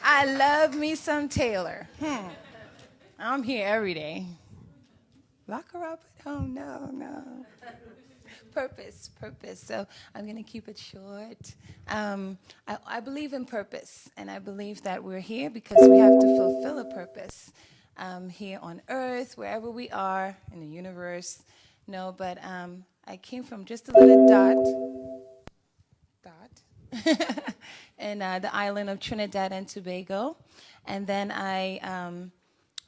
I love me some Taylor. I'm here every day. Lock her up at home? No. Purpose. So I'm going to keep it short. I believe in purpose, and I believe that we're here because we have to fulfill a purpose here on earth, wherever we are in the universe. No, but I came from just a little dot, in the island of Trinidad and Tobago. And then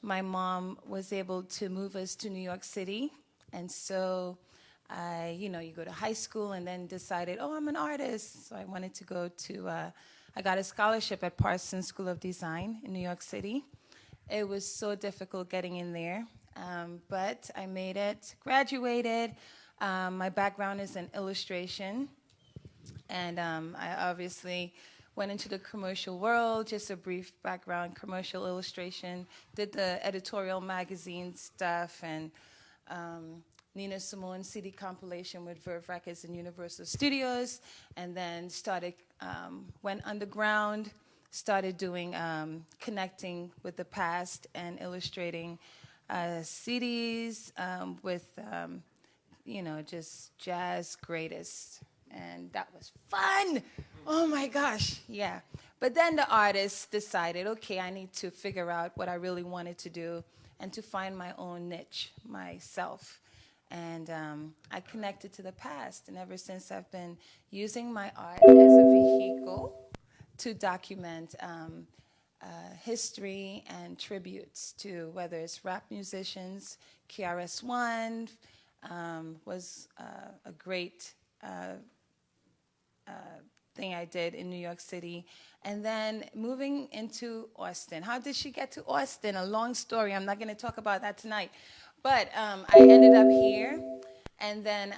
my mom was able to move us to New York City. And so you go to high school and then decided, I'm an artist. So I wanted to go to, I got a scholarship at Parsons School of Design in New York City. It was so difficult getting in there, but I made it, graduated. My background is in illustration, and I obviously went into the commercial world. Just a brief background, commercial illustration, did the editorial magazine stuff, and Nina Simone CD compilation with Verve Records and Universal Studios, and then went underground, started doing connecting with the past and illustrating CDs with, just jazz greatest. And that was fun. Oh my gosh, yeah. But then the artist decided, okay, I need to figure out what I really wanted to do and to find my own niche, myself. And I connected to the past. And ever since, I've been using my art as a vehicle to document history and tributes to whether it's rap musicians. KRS-One was a great thing I did in New York City. And then moving into Austin. How did she get to Austin? A long story. I'm not going to talk about that tonight. But I ended up here, and then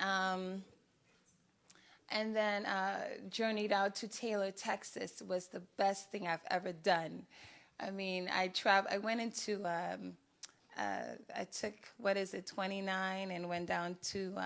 journeyed out to Taylor, Texas. It was the best thing I've ever done. I mean, I went into, I took, 29, and went down to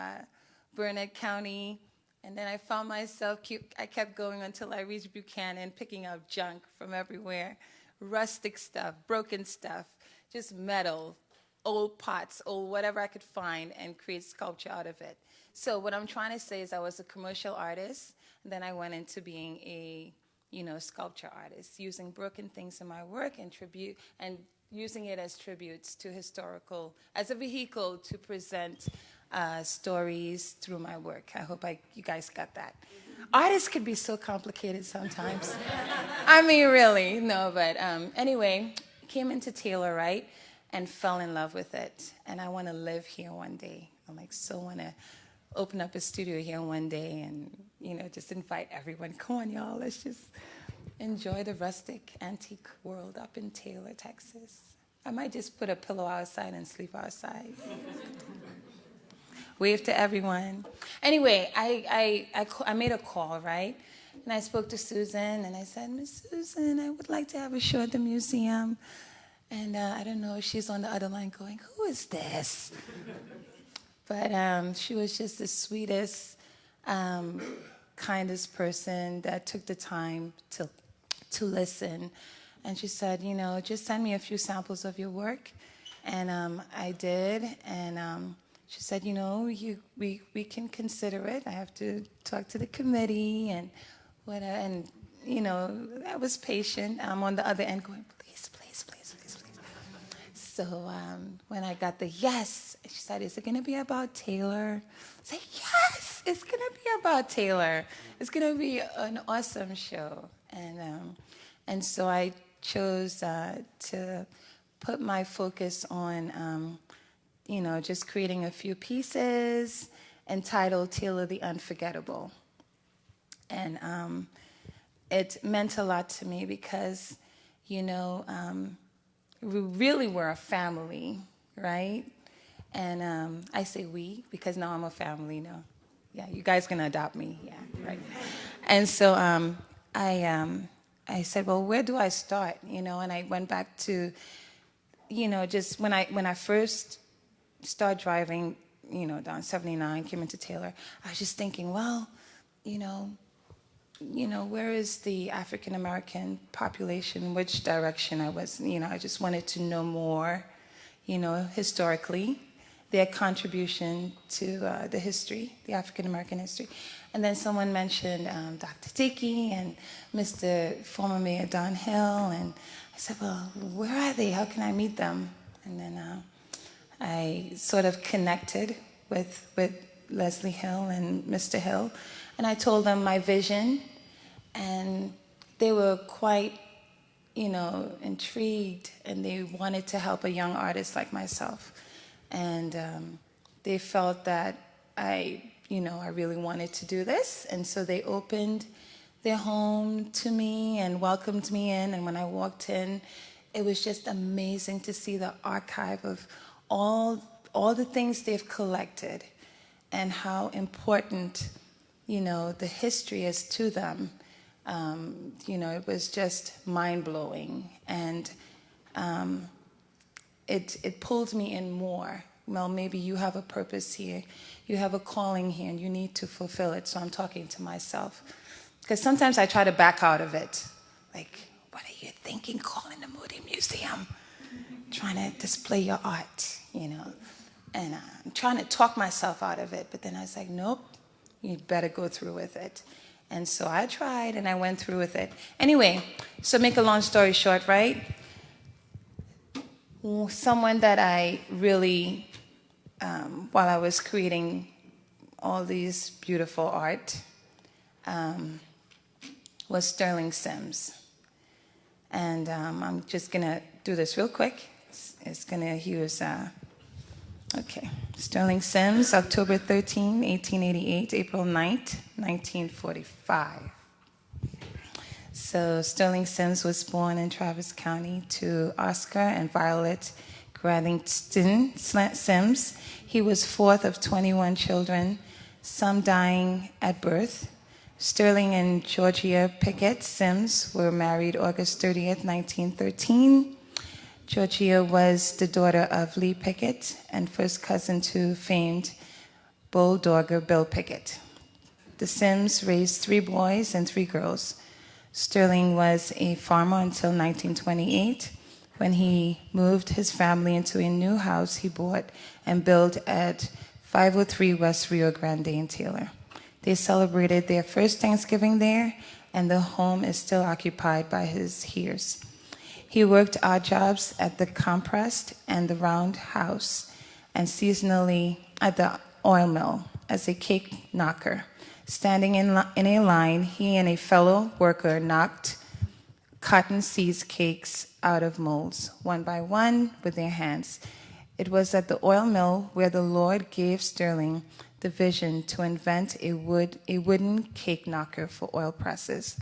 Burnett County. And then I found myself, I kept going until I reached Buchanan, picking up junk from everywhere. Rustic stuff, broken stuff, just metal, old pots, old whatever I could find, and create sculpture out of it. So what I'm trying to say is I was a commercial artist, and then I went into being a, sculpture artist, using broken things in my work and using it as tributes to historical, as a vehicle to present stories through my work. I hope you guys got that. Artists could be so complicated sometimes. I mean, really, no, but anyway, came into Taylor, right, and fell in love with it. And I want to live here one day. I so want to open up a studio here one day and, just invite everyone. Come on, y'all, let's just enjoy the rustic, antique world up in Taylor, Texas. I might just put a pillow outside and sleep outside. Wave to everyone. Anyway, I made a call, right? And I spoke to Susan, and I said, Miss Susan, I would like to have a show at the museum. And I don't know if she's on the other line going, who is this? But she was just the sweetest, kindest person that took the time to listen. And she said, just send me a few samples of your work. And I did, and she said, we can consider it. I have to talk to the committee and whatever. And, I was patient. I'm on the other end going, please, please, please, please, please. So when I got the yes, she said, is it going to be about Taylor? I said, yes, it's going to be about Taylor. It's going to be an awesome show. And so I chose to put my focus on just creating a few pieces entitled Taylor the Unforgettable. And it meant a lot to me because, we really were a family, right? And I say we because now I'm a family now. Yeah, you guys can adopt me, yeah, right. And so I said, well, where do I start? And I went back to, just when I first started driving, down 79, came into Taylor, I was just thinking, well, where is the African-American population, which direction I was, I just wanted to know more, historically, their contribution to the history, the African-American history. And then someone mentioned Dr. Dickey and former Mayor Don Hill, and I said, well, where are they? How can I meet them? And then I sort of connected with Leslie Hill and Mr. Hill, and I told them my vision, and they were quite, intrigued, and they wanted to help a young artist like myself. And they felt that I really wanted to do this, and so they opened their home to me and welcomed me in, and when I walked in, it was just amazing to see the archive of all the things they've collected and how important, the history is to them. It was just mind-blowing, and it pulled me in more. Well, maybe you have a purpose here, you have a calling here, and you need to fulfill it, so I'm talking to myself. Because sometimes I try to back out of it. Like, what are you thinking, calling the Moody Museum? Trying to display your art, And I'm trying to talk myself out of it, but then I was like, nope, you better go through with it. And so I tried and I went through with it. Anyway, so make a long story short, right? Someone that I really, while I was creating all these beautiful art, was Sterling Sims. And I'm just gonna do this real quick. It's gonna use, okay. Sterling Sims, October 13, 1888, April 9th, 1945. So Sterling Sims was born in Travis County to Oscar and Violet Gradington Sims. He was fourth of 21 children, some dying at birth. Sterling and Georgia Pickett Sims were married August 30th, 1913. Georgia was the daughter of Lee Pickett and first cousin to famed bulldogger Bill Pickett. The Sims raised 3 boys and 3 girls. Sterling was a farmer until 1928, when he moved his family into a new house he bought and built at 503 West Rio Grande in Taylor. They celebrated their first Thanksgiving there, and the home is still occupied by his heirs. He worked odd jobs at the compressed and the round house, and seasonally at the oil mill as a cake knocker. Standing in a line, he and a fellow worker knocked cotton seeds cakes out of molds, one by one, with their hands. It was at the oil mill where the Lord gave Sterling the vision to invent a wooden cake knocker for oil presses.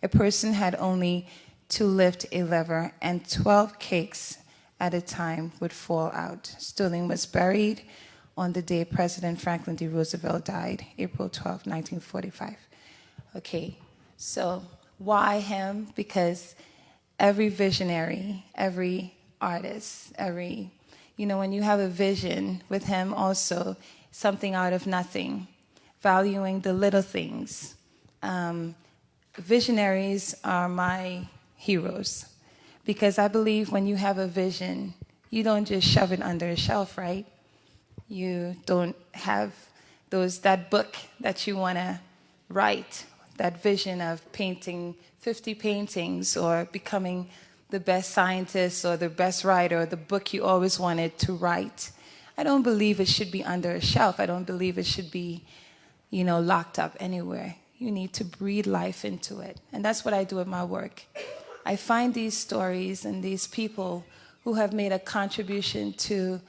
A person had only to lift a lever, and 12 cakes at a time would fall out. Sterling was buried on the day President Franklin D. Roosevelt died, April 12, 1945. Okay, so why him? Because every visionary, every artist, when you have a vision with him also, something out of nothing, valuing the little things. Visionaries are my heroes, because I believe when you have a vision, you don't just shove it under a shelf, right? You don't have that book that you want to write, that vision of painting 50 paintings or becoming the best scientist or the best writer, or the book you always wanted to write. I don't believe it should be under a shelf. I don't believe it should be, locked up anywhere. You need to breathe life into it. And that's what I do with my work. I find these stories and these people who have made a contribution to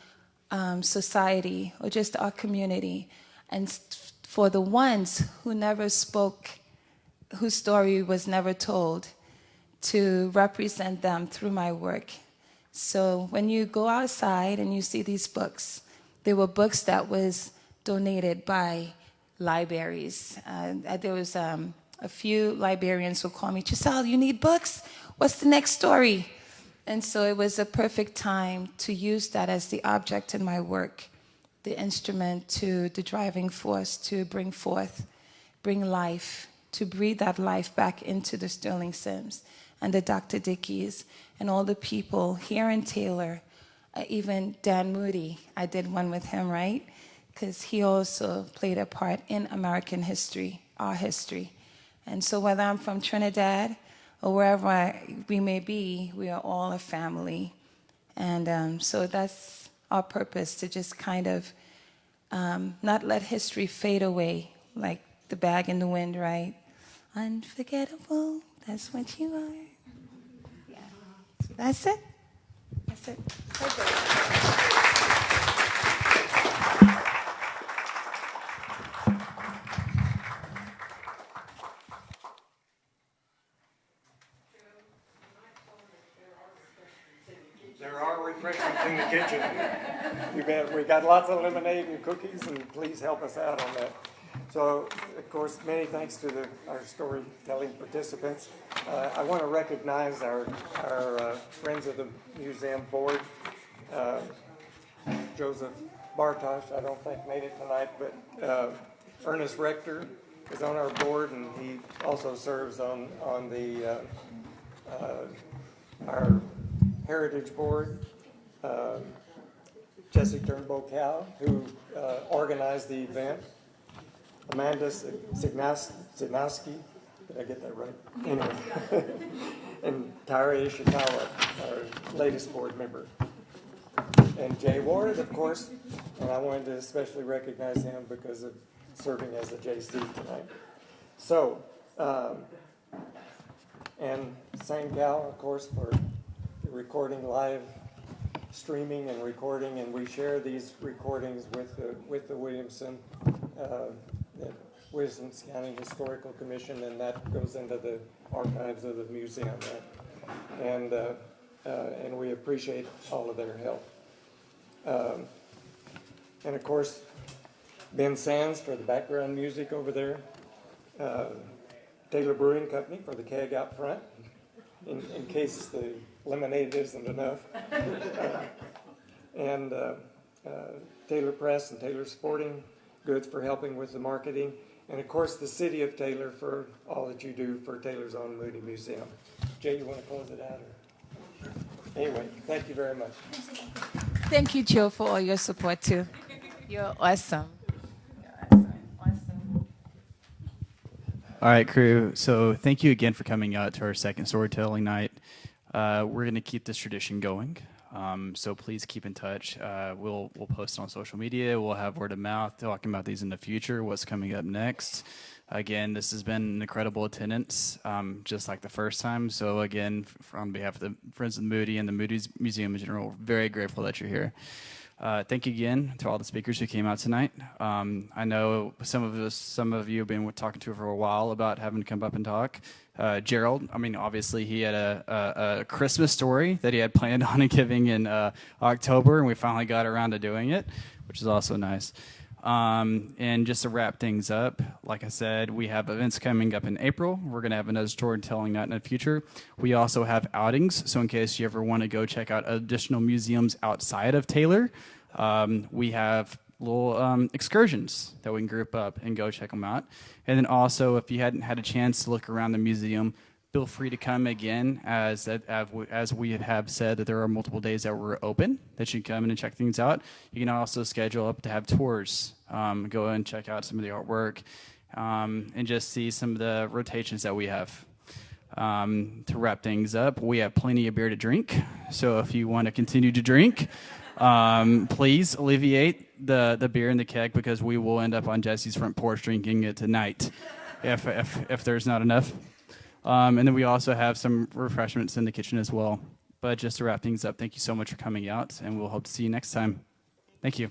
society or just our community. And for the ones who never spoke, whose story was never told, to represent them through my work. So when you go outside and you see these books, they were books that was donated by libraries. There was a few librarians who called me, Giselle, you need books? What's the next story? And so it was a perfect time to use that as the object in my work, the instrument, the driving force to bring forth, bring life, to breathe that life back into the Sterling Sims and the Dr. Dickies and all the people here in Taylor, even Dan Moody. I did one with him, right? Because he also played a part in American history, our history. And so whether I'm from Trinidad or wherever we may be, we are all a family. And so that's our purpose, to just kind of not let history fade away like the bag in the wind, right? Unforgettable, that's what you are. Yeah. So that's it. That's it. There are refreshments in the kitchen. You bet. We got lots of lemonade and cookies, and please help us out on that. So, of course, many thanks to our storytelling participants. I want to recognize our friends of the museum board. Joseph Bartosh, I don't think made it tonight, but Ernest Rector is on our board, and he also serves on the our Heritage Board. Jesse Turnbow Cow, who organized the event. Amanda Signowski, did I get that right? Anyway. And Tyra Ishikawa, our latest board member. And Jay Ward, of course, and I wanted to especially recognize him because of serving as the JC tonight. So, and St. Gal, of course, for recording live streaming and recording, and we share these recordings with the Williamson County Historical Commission, and that goes into the archives of the museum. And we appreciate all of their help. And of course, Ben Sands for the background music over there. Taylor Brewing Company for the keg out front, in case the lemonade isn't enough. And Taylor Press and Taylor Sporting Goods for helping with the marketing. And of course, the city of Taylor for all that you do for Taylor's own Moody Museum. Jay, you want to close it out? Anyway, thank you very much. Thank you, Joe, for all your support, too. You're awesome. Awesome. All right, crew. So thank you again for coming out to our second storytelling night. We're going to keep this tradition going. So please keep in touch. We'll post on social media. We'll have word of mouth talking about these in the future, what's coming up next. Again, this has been an incredible attendance, just like the first time. So again, on behalf of the Friends of the Moody and the Moody Museum in general, very grateful that you're here. Thank you again to all the speakers who came out tonight. I know some of you have been talking to for a while about having to come up and talk. Gerald, I mean, obviously he had a Christmas story that he had planned on giving in October, and we finally got around to doing it, which is also nice. And just to wrap things up, like I said, we have events coming up in April. We're going to have another storytelling night in the future. We also have outings, so in case you ever want to go check out additional museums outside of Taylor, we have little excursions that we can group up and go check them out. And then also, if you hadn't had a chance to look around the museum, feel free to come again, as we have said that there are multiple days that we're open that you can come in and check things out. You can also schedule up to have tours, go and check out some of the artwork, and just see some of the rotations that we have. To wrap things up, we have plenty of beer to drink, so if you want to continue to drink, please alleviate the beer in the keg, because we will end up on Jesse's front porch drinking it tonight if there's not enough. And then we also have some refreshments in the kitchen as well. But just to wrap things up, thank you so much for coming out, and we'll hope to see you next time. Thank you.